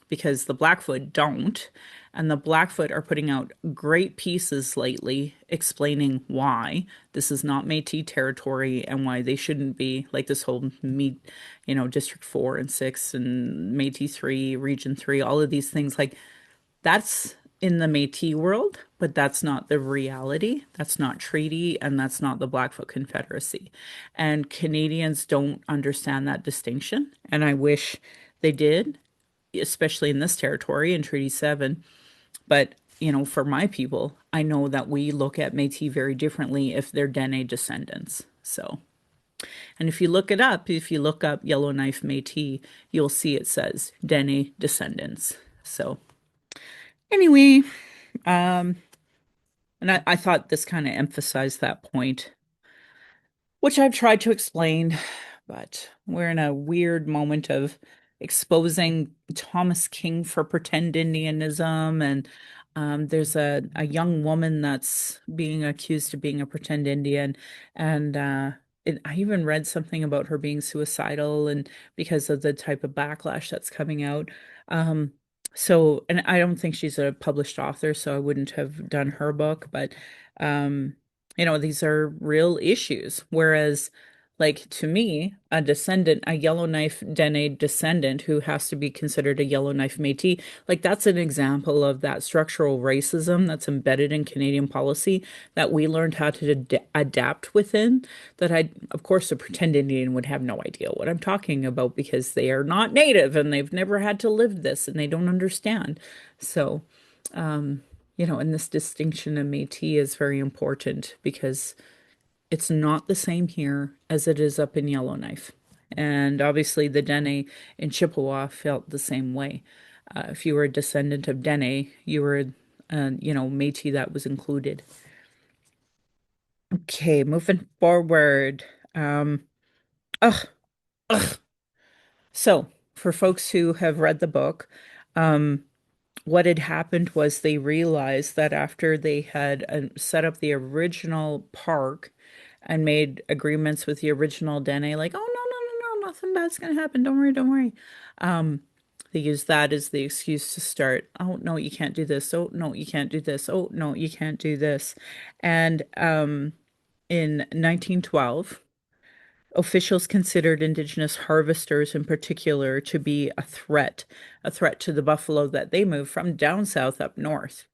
Speaker 1: because the Blackfoot don't. And the Blackfoot are putting out great pieces lately explaining why this is not Métis territory and why they shouldn't be like this whole District 4 and 6 and Métis 3, Region 3, all of these things. Like that's in the Métis world, but that's not the reality. That's not treaty, and that's not the Blackfoot Confederacy. And Canadians don't understand that distinction. And I wish they did, especially in this territory in Treaty 7. But, for my people, I know that we look at Métis very differently if they're Dene descendants. So, and if you look it up, if you look up Yellowknife Métis, you'll see it says Dene descendants. So, anyway, and I thought this kind of emphasized that point, which I've tried to explain, but we're in a weird moment of exposing Thomas King for pretend Indianism. And there's a young woman that's being accused of being a pretend Indian. And I even read something about her being suicidal and because of the type of backlash that's coming out. Um, and I don't think she's a published author, so I wouldn't have done her book, but um, these are real issues. Whereas, like to me, a Yellowknife Dene descendant who has to be considered a Yellowknife Métis, like that's an example of that structural racism that's embedded in Canadian policy that we learned how to adapt within. Of course, a pretend Indian would have no idea what I'm talking about because they are not native and they've never had to live this and they don't understand. So, and this distinction of Métis is very important because it's not the same here as it is up in Yellowknife. And obviously, the Dene in Chippewa felt the same way. If you were a descendant of Dene, you were, Métis that was included. Okay, moving forward. Ugh, ugh. So, for folks who have read the book, what had happened was they realized that after they had set up the original park and made agreements with the original Dene, like, oh, no, no, no, no, nothing bad's going to happen. Don't worry, don't worry. They used that as the excuse to start, oh, no, you can't do this. Oh, no, you can't do this. Oh, no, you can't do this. And in 1912, officials considered Indigenous harvesters in particular to be a threat to the buffalo that they moved from down south up north.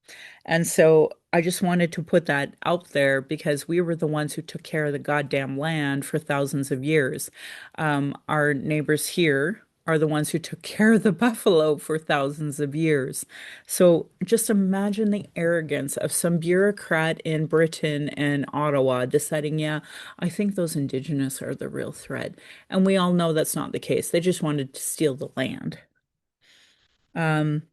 Speaker 1: And so I just wanted to put that out there because we were the ones who took care of the goddamn land for thousands of years. Our neighbors here are the ones who took care of the buffalo for thousands of years. So just imagine the arrogance of some bureaucrat in Britain and Ottawa deciding, yeah, I think those Indigenous are the real threat. And we all know that's not the case. They just wanted to steal the land. Um,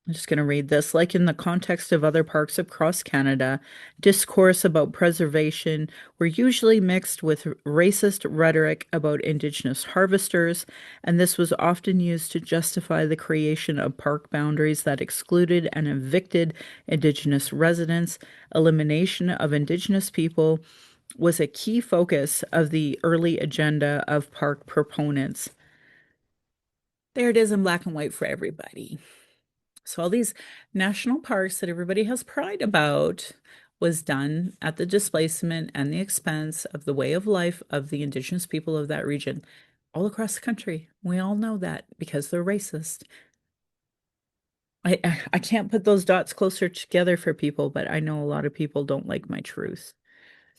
Speaker 1: I'm just going to read this. Like in the context of other parks across Canada, discourse about preservation were usually mixed with racist rhetoric about Indigenous harvesters, and this was often used to justify the creation of park boundaries that excluded and evicted Indigenous residents. Elimination of Indigenous people was a key focus of the early agenda of park proponents. There it is in black and white for everybody. So all these national parks that everybody has pride about was done at the displacement and the expense of the way of life of the Indigenous people of that region all across the country. We all know that because they're racist. I can't put those dots closer together for people, but I know a lot of people don't like my truth.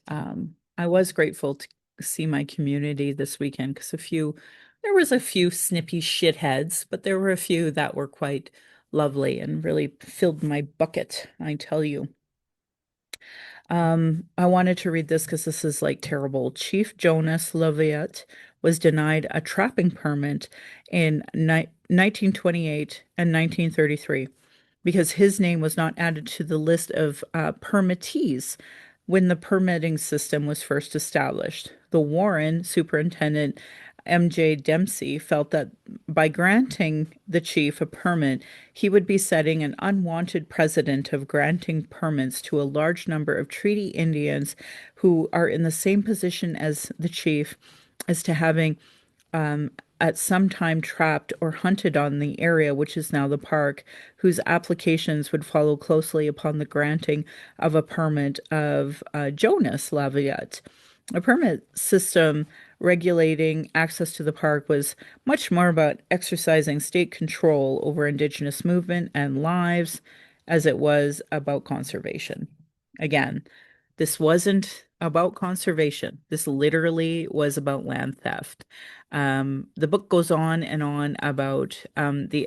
Speaker 1: I was grateful to see my community this weekend because there was a few snippy shitheads, but there were a few that were quite lovely and really filled my bucket, I tell you. I wanted to read this because this is like terrible. Chief Jonas Laviette was denied a trapping permit in 1928 and 1933 because his name was not added to the list of permittees when the permitting system was first established. The Warren superintendent, M.J. Dempsey, felt that by granting the chief a permit, he would be setting an unwanted precedent of granting permits to a large number of treaty Indians who are in the same position as the chief as to having at some time trapped or hunted on the area which is now the park, whose applications would follow closely upon the granting of a permit of Jonas Laviette. A permit system regulating access to the park was much more about exercising state control over Indigenous movement and lives as it was about conservation. Again, this wasn't about conservation. This literally was about land theft. The book goes on and on about the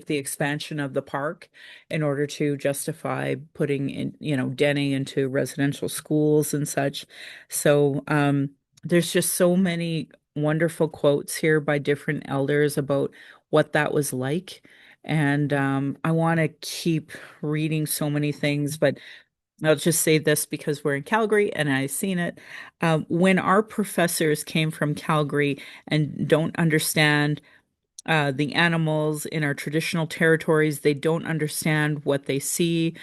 Speaker 1: expansion of the park in order to justify putting in, Dene into residential schools and such. So there's just so many wonderful quotes here by different elders about what that was like. And I want to keep reading so many things, but I'll just say this because we're in Calgary and I've seen it. When our professors came from Calgary and don't understand the animals in our traditional territories, they don't understand what they see.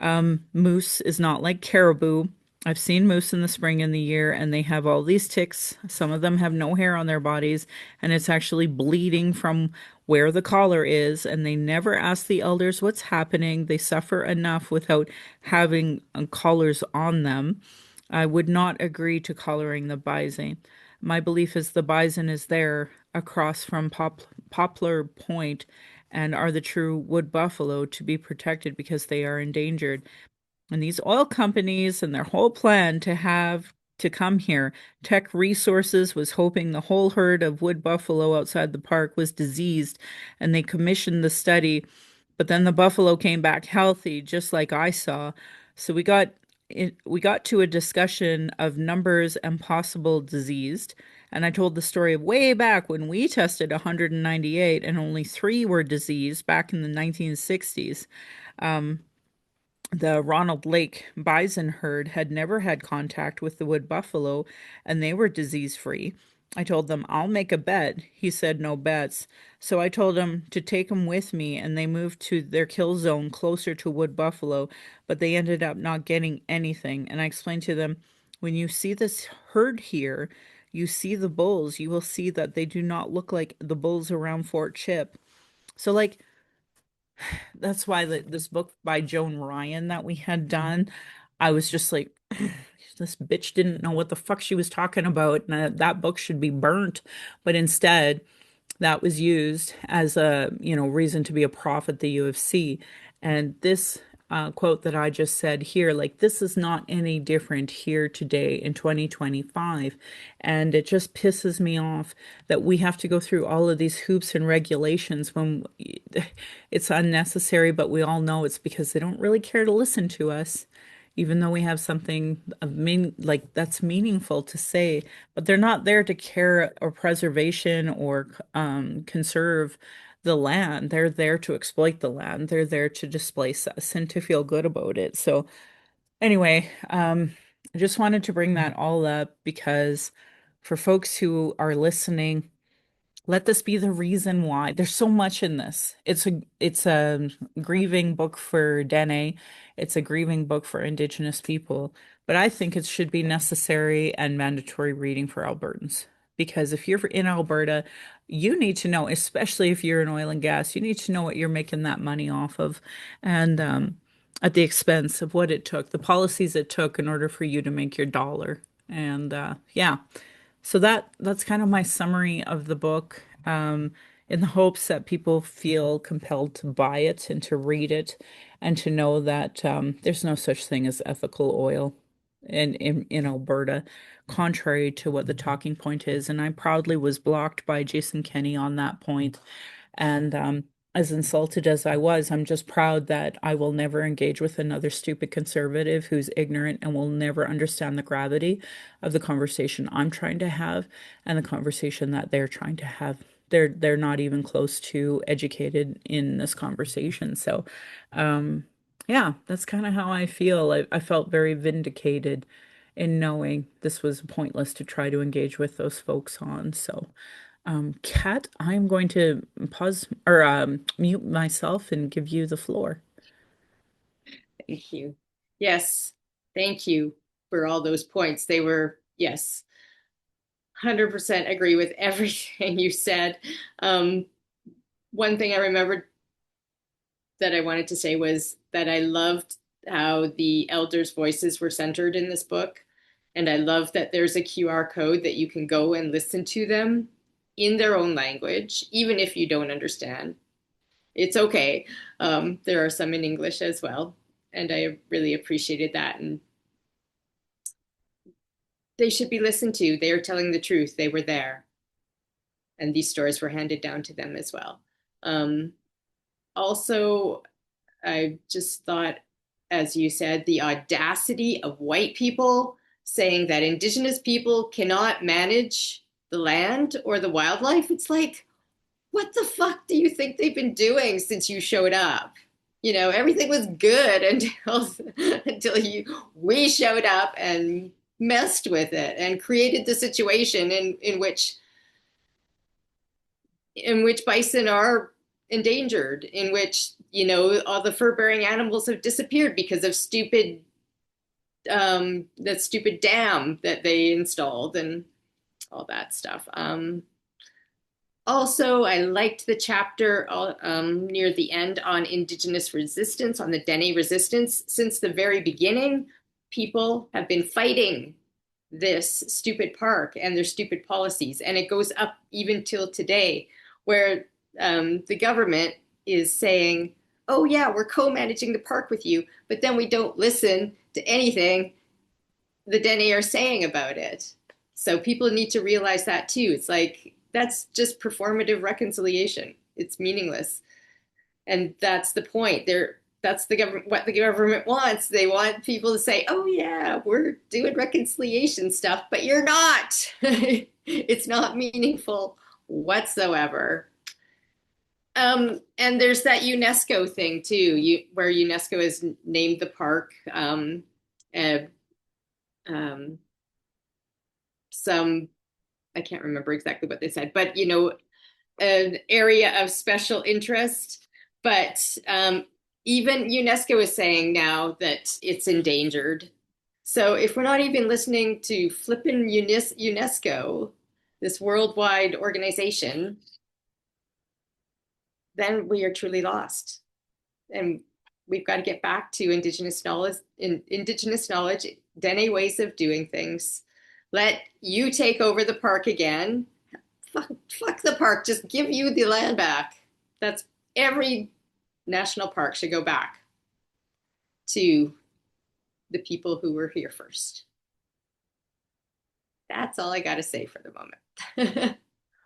Speaker 1: Moose is not like caribou. I've seen moose in the spring and the year, and they have all these ticks. Some of them have no hair on their bodies, and it's actually bleeding from where the collar is. And they never ask the elders what's happening. They suffer enough without having collars on them. I would not agree to collaring the bison. My belief is the bison is there across from Poplar Point and are the true wood buffalo to be protected because they are endangered. And these oil companies and their whole plan to come here, Tech Resources was hoping the whole herd of wood buffalo outside the park was diseased, and they commissioned the study. But then the buffalo came back healthy, just like I saw. So we got to a discussion of numbers and possible diseased. And I told the story of way back when we tested 198 and only three were diseased back in the 1960s. The Ronald Lake bison herd had never had contact with the wood buffalo, and they were disease free. I told them, I'll make a bet. He said, no bets. So I told him to take him with me, and they moved to their kill zone closer to wood buffalo, but they ended up not getting anything. And I explained to them, when you see this herd here, you see the bulls, you will see that they do not look like the bulls around Fort Chip. So, like, that's why this book by Joan Ryan that we had done, I was just like, this bitch didn't know what the fuck she was talking about, and that book should be burnt. But instead, that was used as a, reason to be a prophet at the UFC. And this quote that I just said here, like, this is not any different here today in 2025. And it just pisses me off that we have to go through all of these hoops and regulations when it's unnecessary, but we all know it's because they don't really care to listen to us. Even though we have something like that's meaningful to say, but they're not there to care or preservation or conserve the land. They're there to exploit the land. They're there to displace us and to feel good about it. So anyway, I just wanted to bring that all up because for folks who are listening, let this be the reason why. There's so much in this. It's a grieving book for Dene. It's a grieving book for Indigenous people. But I think it should be necessary and mandatory reading for Albertans. Because if you're in Alberta, you need to know, especially if you're in oil and gas, you need to know what you're making that money off of. And at the expense of what it took, the policies it took in order for you to make your dollar. And yeah. So that's kind of my summary of the book, in the hopes that people feel compelled to buy it and to read it and to know that there's no such thing as ethical oil in Alberta, contrary to what the talking point is. And I proudly was blocked by Jason Kenney on that point. And as insulted as I was, I'm just proud that I will never engage with another stupid conservative who's ignorant and will never understand the gravity of the conversation I'm trying to have and the conversation that they're trying to have. They're not even close to educated in this conversation. So, yeah, that's kind of how I feel. I felt very vindicated in knowing this was pointless to try to engage with those folks on. So, Kat, I'm going to pause or mute myself and give you the floor.
Speaker 2: Thank you. Yes, thank you for all those points. They were, yes, 100% agree with everything you said. One thing I remembered that I wanted to say was that I loved how the elders' voices were centered in this book. And I love that there's a QR code that you can go and listen to them in their own language, even if you don't understand. It's okay. There are some in English as well. And I really appreciated that. And they should be listened to. They are telling the truth. They were there. And these stories were handed down to them as well. Also, I just thought, as you said, the audacity of white people saying that Indigenous people cannot manage the land or the wildlife. It's like, what the fuck do you think they've been doing since you showed up? You know, everything was good until we showed up and messed with it and created the situation in which bison are endangered, in which, you know, all the fur-bearing animals have disappeared because of that stupid dam that they installed and all that stuff. Also, I liked the chapter near the end on Indigenous resistance, on the Dene resistance. Since the very beginning, people have been fighting this stupid park and their stupid policies. And it goes up even till today, where the government is saying, oh yeah, we're co-managing the park with you, but then we don't listen to anything the Dene are saying about it. So people need to realize that too. It's like, that's just performative reconciliation. It's meaningless. And that's the point. That's the government, what the government wants. They want people to say, oh yeah, we're doing reconciliation stuff, but you're not. It's not meaningful whatsoever. And there's that UNESCO thing too, where UNESCO has named the park some, I can't remember exactly what they said, but you know, an area of special interest. But even UNESCO is saying now that it's endangered. So if we're not even listening to flippin' UNESCO, this worldwide organization, then we are truly lost. And we've got to get back to indigenous knowledge, Dene ways of doing things. Let you take over the park again. Fuck the park, just give you the land back. That's every national park should go back to the people who were here first. That's all I got to say for the moment.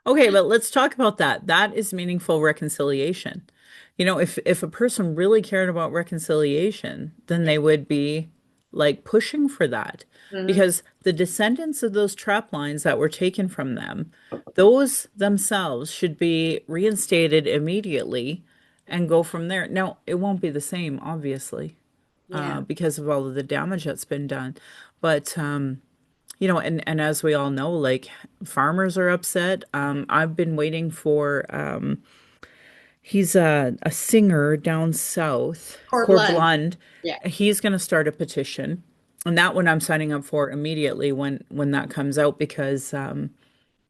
Speaker 1: Okay, but let's talk about that. That is meaningful reconciliation. You know, if a person really cared about reconciliation, then they would be like pushing for that
Speaker 2: Hmm.
Speaker 1: because the descendants of those trap lines that were taken from them, those themselves should be reinstated immediately and go from there. Now, it won't be the same, obviously,
Speaker 2: Yeah.
Speaker 1: because of all of the damage that's been done. But and as we all know, like farmers are upset. I've been waiting for he's a singer down south,
Speaker 2: Cord
Speaker 1: Core
Speaker 2: Lund.
Speaker 1: Blund.
Speaker 2: Yeah.
Speaker 1: He's going to start a petition, and that one I'm signing up for immediately when that comes out because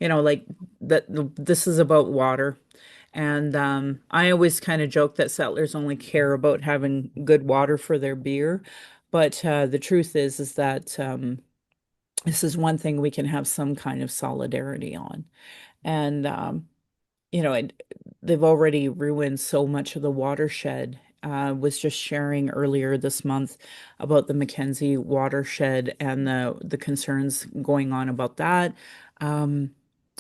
Speaker 1: like this is about water. And I always kind of joke that settlers only care about having good water for their beer, but the truth is that this is one thing we can have some kind of solidarity on. And they've already ruined so much of the watershed. Was just sharing earlier this month about the Mackenzie watershed and the concerns going on about that. Um,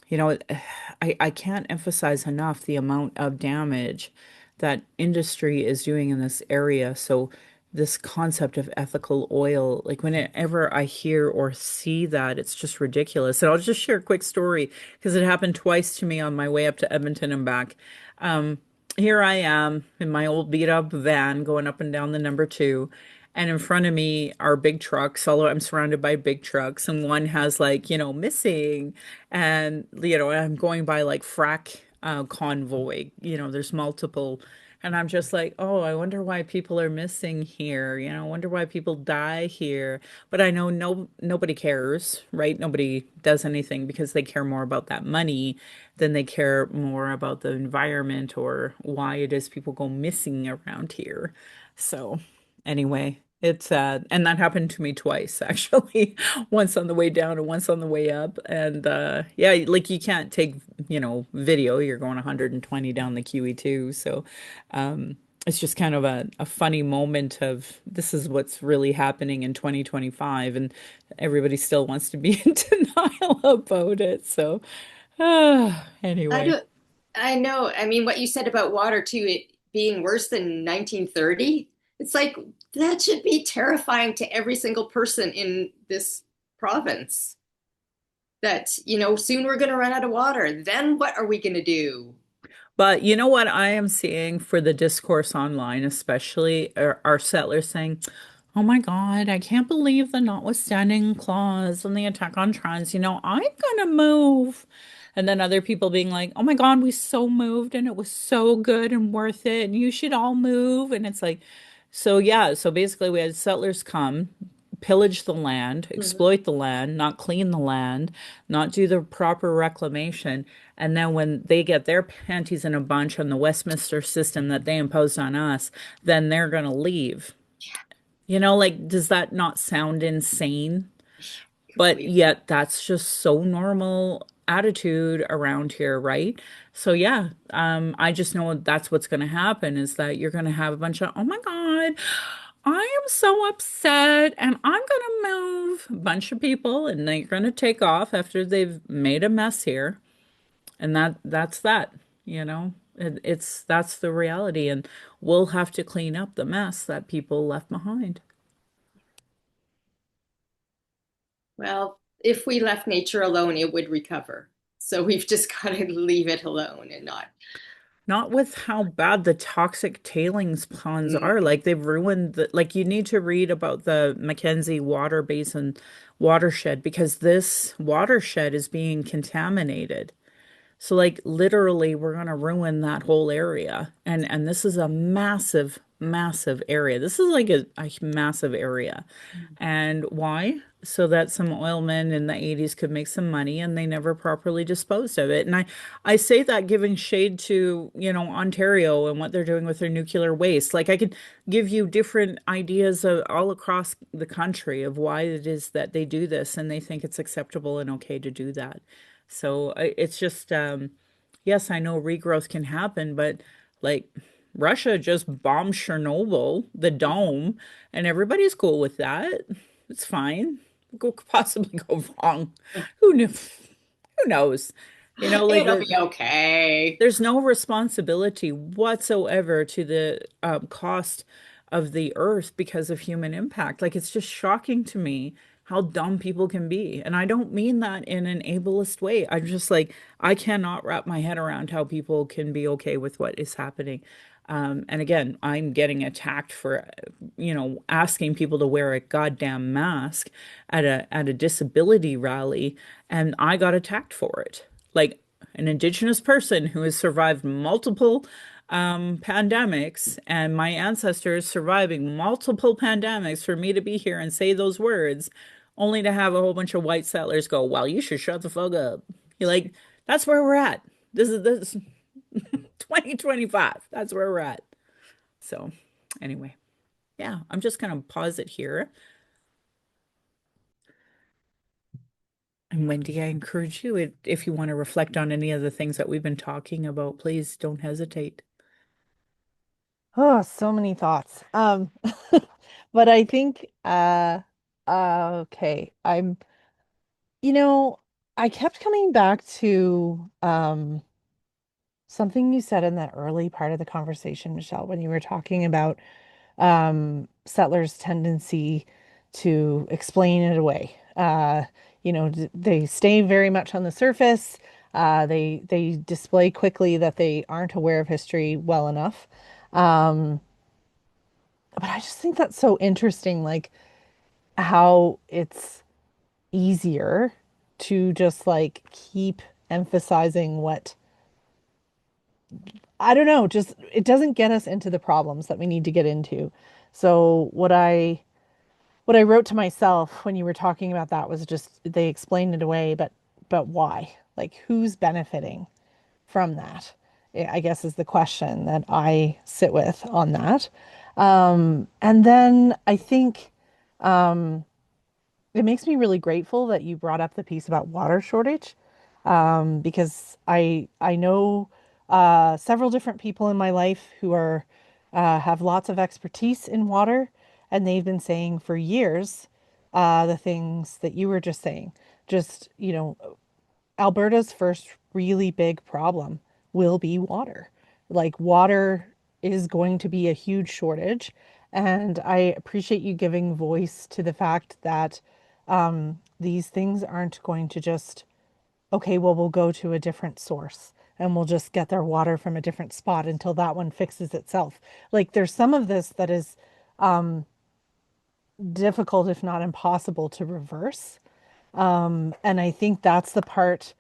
Speaker 1: you know, I can't emphasize enough the amount of damage that industry is doing in this area. So this concept of ethical oil, like whenever I hear or see that, it's just ridiculous. And I'll just share a quick story because it happened twice to me on my way up to Edmonton and back. Um, Here I am in my old beat up van going up and down the number two. And in front of me are big trucks, although I'm surrounded by big trucks, and one has like, missing. And, I'm going by like frack convoy, there's multiple. And I'm just like, oh, I wonder why people are missing here. I wonder why people die here. But I know nobody cares, right? Nobody does anything because they care more about that money than they care more about the environment or why it is people go missing around here. So anyway, it's and that happened to me twice actually. Once on the way down and once on the way up. And yeah, like you can't take, video. You're going 120 down the QE2. So it's just kind of a funny moment of this is what's really happening in 2025, and everybody still wants to be in denial about it. So
Speaker 2: I
Speaker 1: anyway.
Speaker 2: don't, I know. I mean, what you said about water too, it being worse than 1930, it's like that should be terrifying to every single person in this province. That, soon we're going to run out of water. Then what are we going to do?
Speaker 1: But you know what I am seeing for the discourse online, especially are settlers saying, "Oh my God, I can't believe the notwithstanding clause and the attack on trans. I'm gonna move." And then other people being like, "Oh my God, we so moved and it was so good and worth it, and you should all move." And it's like, so yeah, so basically we had settlers come, pillage the land,
Speaker 2: Mhm.
Speaker 1: exploit the land, not clean the land, not do the proper reclamation. And then when they get their panties in a bunch on the Westminster system that they imposed on us, then they're going to leave. Like, does that not sound insane? But
Speaker 2: Completely.
Speaker 1: yet, that's just so normal attitude around here, right? So yeah, I just know that's what's going to happen is that you're going to have a bunch of, oh my God, I am so upset and I'm going to move a bunch of people and they're going to take off after they've made a mess here. And that's that, that's the reality. And we'll have to clean up the mess that people left behind.
Speaker 2: Well, if we left nature alone, it would recover. So we've just got to leave it alone and not.
Speaker 1: Not with how bad the toxic tailings ponds
Speaker 2: Mm.
Speaker 1: are. Like they've ruined like you need to read about the Mackenzie Water Basin watershed because this watershed is being contaminated. So like literally we're gonna ruin that whole area. And this is a massive, massive area. This is like a massive area. And why? So that some oilmen in the 80s could make some money and they never properly disposed of it. And I say that giving shade to, Ontario and what they're doing with their nuclear waste. Like I could give you different ideas of all across the country of why it is that they do this and they think it's acceptable and okay to do that. So it's just, yes, I know regrowth can happen, but like Russia just bombed Chernobyl, the dome, and everybody's cool with that. It's fine. What could possibly go wrong? Who knew? Who knows? Like
Speaker 2: It'll be okay.
Speaker 1: there's no responsibility whatsoever to the cost of the earth because of human impact. Like it's just shocking to me how dumb people can be. And I don't mean that in an ableist way. I'm just like, I cannot wrap my head around how people can be okay with what is happening. And again, I'm getting attacked for, asking people to wear a goddamn mask at a disability rally, and I got attacked for it. Like an Indigenous person who has survived multiple pandemics, and my ancestors surviving multiple pandemics, for me to be here and say those words, only to have a whole bunch of white settlers go, "Well, you should shut the fuck up." You're like, that's where we're at. This 2025. That's where we're at. So, anyway, yeah, I'm just gonna pause it here. And Wendy, I encourage you, if you want to reflect on any of the things that we've been talking about, please don't hesitate.
Speaker 3: Oh, so many thoughts. But I think okay. You know, I kept coming back to something you said in that early part of the conversation, Michelle, when you were talking about settlers' tendency to explain it away. They stay very much on the surface. They display quickly that they aren't aware of history well enough. Um, but I just think that's so interesting, like how it's easier to just like keep emphasizing what I don't know, just it doesn't get us into the problems that we need to get into. So what I wrote to myself when you were talking about that was just they explained it away, but why? Like who's benefiting from that? I guess is the question that I sit with on that. And then I think it makes me really grateful that you brought up the piece about water shortage, because I know several different people in my life who are have lots of expertise in water, and they've been saying for years the things that you were just saying. Just, Alberta's first really big problem will be water. Like water is going to be a huge shortage. And I appreciate you giving voice to the fact that these things aren't going to just, okay, well, we'll go to a different source and we'll just get their water from a different spot until that one fixes itself. Like there's some of this that is difficult, if not impossible, to reverse. And I think that's the part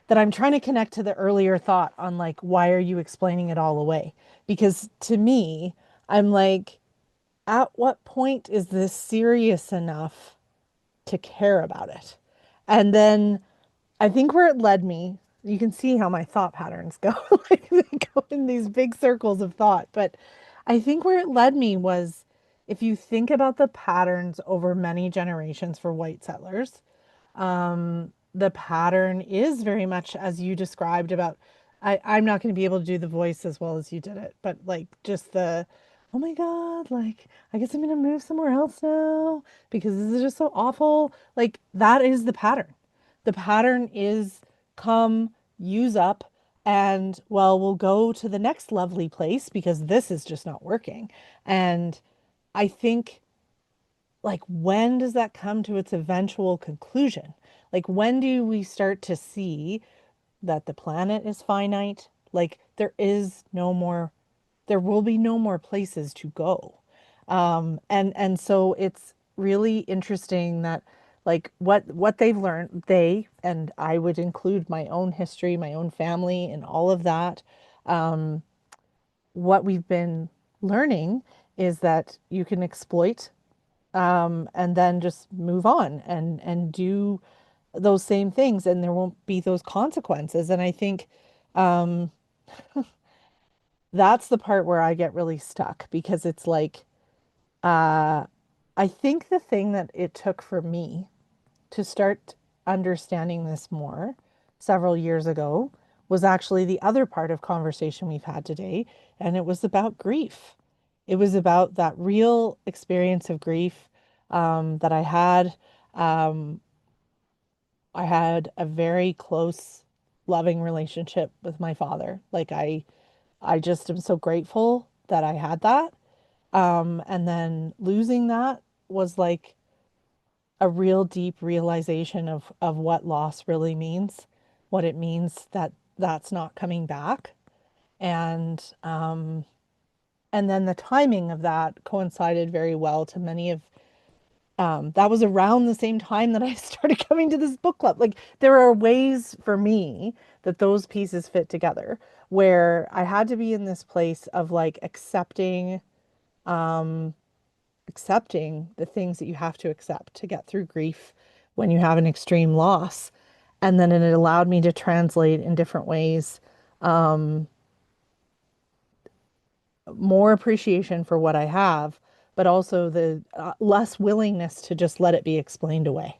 Speaker 3: that I'm trying to connect to the earlier thought on like, why are you explaining it all away? Because to me, I'm like, at what point is this serious enough to care about it? And then I think where it led me, you can see how my thought patterns go, like they go in these big circles of thought. But I think where it led me was if you think about the patterns over many generations for white settlers, the pattern is very much as you described about I'm not going to be able to do the voice as well as you did it, but like just the oh my God, like I guess I'm going to move somewhere else now because this is just so awful. Like that is the pattern. The pattern is come, use up, and well, we'll go to the next lovely place because this is just not working. And I think like when does that come to its eventual conclusion? Like when do we start to see that the planet is finite? Like there will be no more places to go. And so it's really interesting that like what they've learned, they and I would include my own history, my own family, and all of that. What we've been learning is that you can exploit and then just move on and do those same things, and there won't be those consequences. And I think um, that's the part where I get really stuck because it's like uh, I think the thing that it took for me to start understanding this more several years ago was actually the other part of conversation we've had today, and it was about grief. It was about that real experience of grief that I had. Um, I had a very close, loving relationship with my father. I just am so grateful that I had that. And then losing that was like a real deep realization of what loss really means, what it means that that's not coming back. And and then the timing of that coincided very well to many of that was around the same time that I started coming to this book club. Like there are ways for me that those pieces fit together where I had to be in this place of like accepting the things that you have to accept to get through grief when you have an extreme loss. And then it allowed me to translate in different ways more appreciation for what I have, but also the less willingness to just let it be explained away.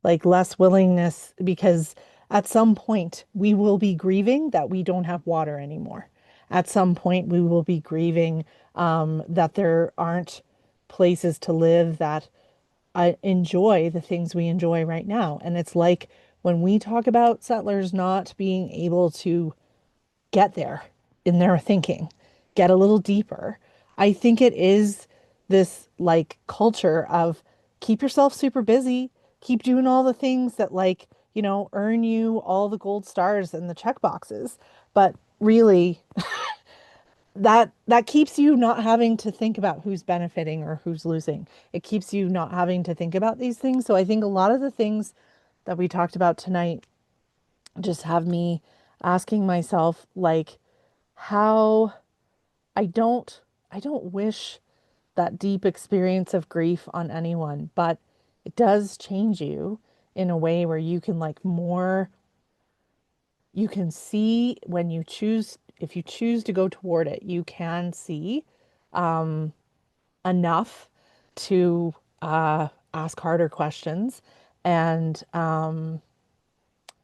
Speaker 3: Like less willingness, because at some point we will be grieving that we don't have water anymore. At some point we will be grieving that there aren't places to live that enjoy the things we enjoy right now. And it's like when we talk about settlers not being able to get there in their thinking, get a little deeper. I think it is this like culture of keep yourself super busy, keep doing all the things that like, earn you all the gold stars and the check boxes. But really, that keeps you not having to think about who's benefiting or who's losing. It keeps you not having to think about these things. So I think a lot of the things that we talked about tonight just have me asking myself like how I don't I don't wish that deep experience of grief on anyone, but it does change you in a way where you can like more you can see when you choose if you choose to go toward it, you can see enough to ask harder questions and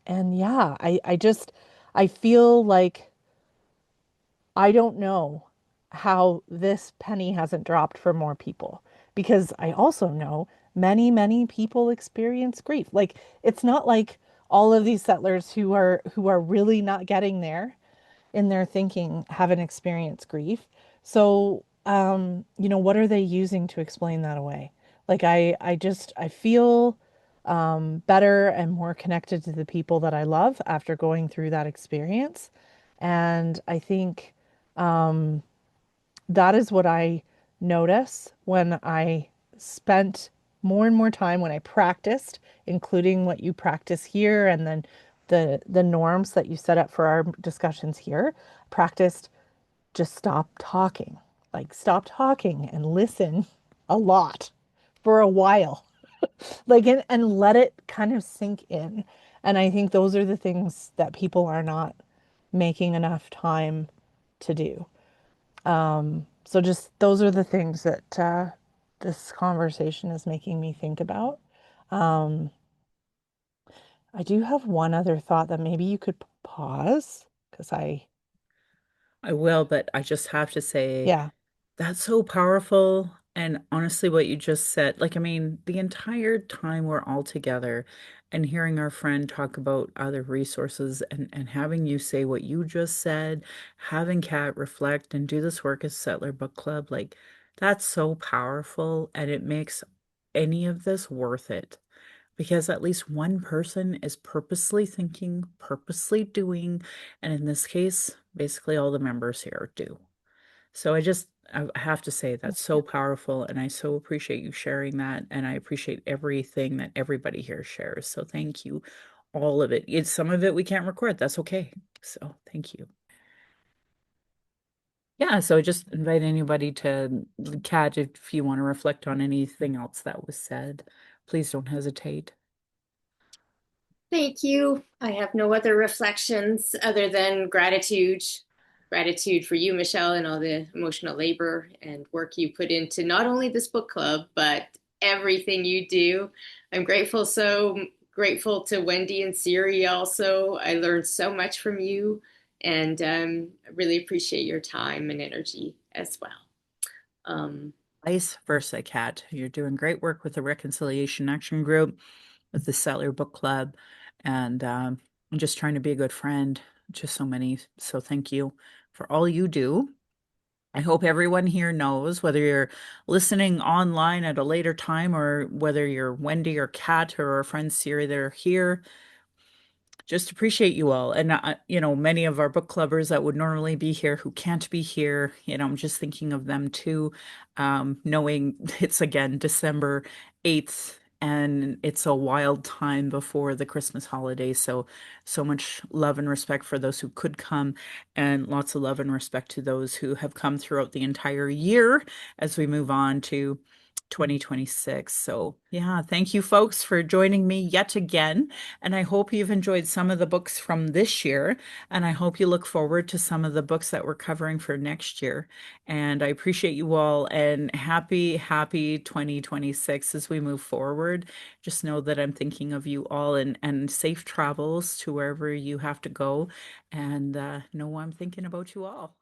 Speaker 3: yeah, I just I feel like I don't know how this penny hasn't dropped for more people because I also know many, many people experience grief. Like it's not like all of these settlers who are really not getting there in their thinking haven't experienced grief. So, what are they using to explain that away? Like I just I feel better and more connected to the people that I love after going through that experience. And I think that is what I notice when I spent more and more time when I practiced, including what you practice here and then the norms that you set up for our discussions here, practiced just stop talking. Like stop talking and listen a lot for a while. Like and let it kind of sink in. And I think those are the things that people are not making enough time to do. So just those are the things that this conversation is making me think about. Um, I do have one other thought that maybe you could pause because
Speaker 1: I will, but I just have to say
Speaker 3: yeah,
Speaker 1: that's so powerful. And honestly, what you just said, like, I mean, the entire time we're all together and hearing our friend talk about other resources and having you say what you just said, having Kat reflect and do this work as Settler Book Club, like, that's so powerful. And it makes any of this worth it because at least one person is purposely thinking, purposely doing, and in this case, basically all the members here do. So I have to say that's so powerful, and I so appreciate you sharing that, and I appreciate everything that everybody here shares. So thank you, all of it. It's some of it we can't record. That's okay. So thank you. Yeah, so just invite anybody to Kat if you want to reflect on anything else that was said. Please don't hesitate.
Speaker 2: Thank you. I have no other reflections other than gratitude. Gratitude for you, Michelle, and all the emotional labor and work you put into not only this book club, but everything you do. I'm grateful, so grateful to Wendy and Siri also. I learned so much from you, and I really appreciate your time and energy as well. Um,
Speaker 1: Vice versa, Kat. You're doing great work with the Reconciliation Action Group, with the Settler Book Club, and I'm just trying to be a good friend to so many. So thank you for all you do. I hope everyone here knows, whether you're listening online at a later time or whether you're Wendy or Kat or our friend Siri, they're here, just appreciate you all. And, many of our book clubbers that would normally be here who can't be here, I'm just thinking of them too, knowing it's again December 8th and it's a wild time before the Christmas holiday. So, so much love and respect for those who could come, and lots of love and respect to those who have come throughout the entire year as we move on to 2026. So, yeah, thank you folks for joining me yet again. And I hope you've enjoyed some of the books from this year. And I hope you look forward to some of the books that we're covering for next year. And I appreciate you all, and happy 2026 as we move forward. Just know that I'm thinking of you all, and safe travels to wherever you have to go. And know I'm thinking about you all.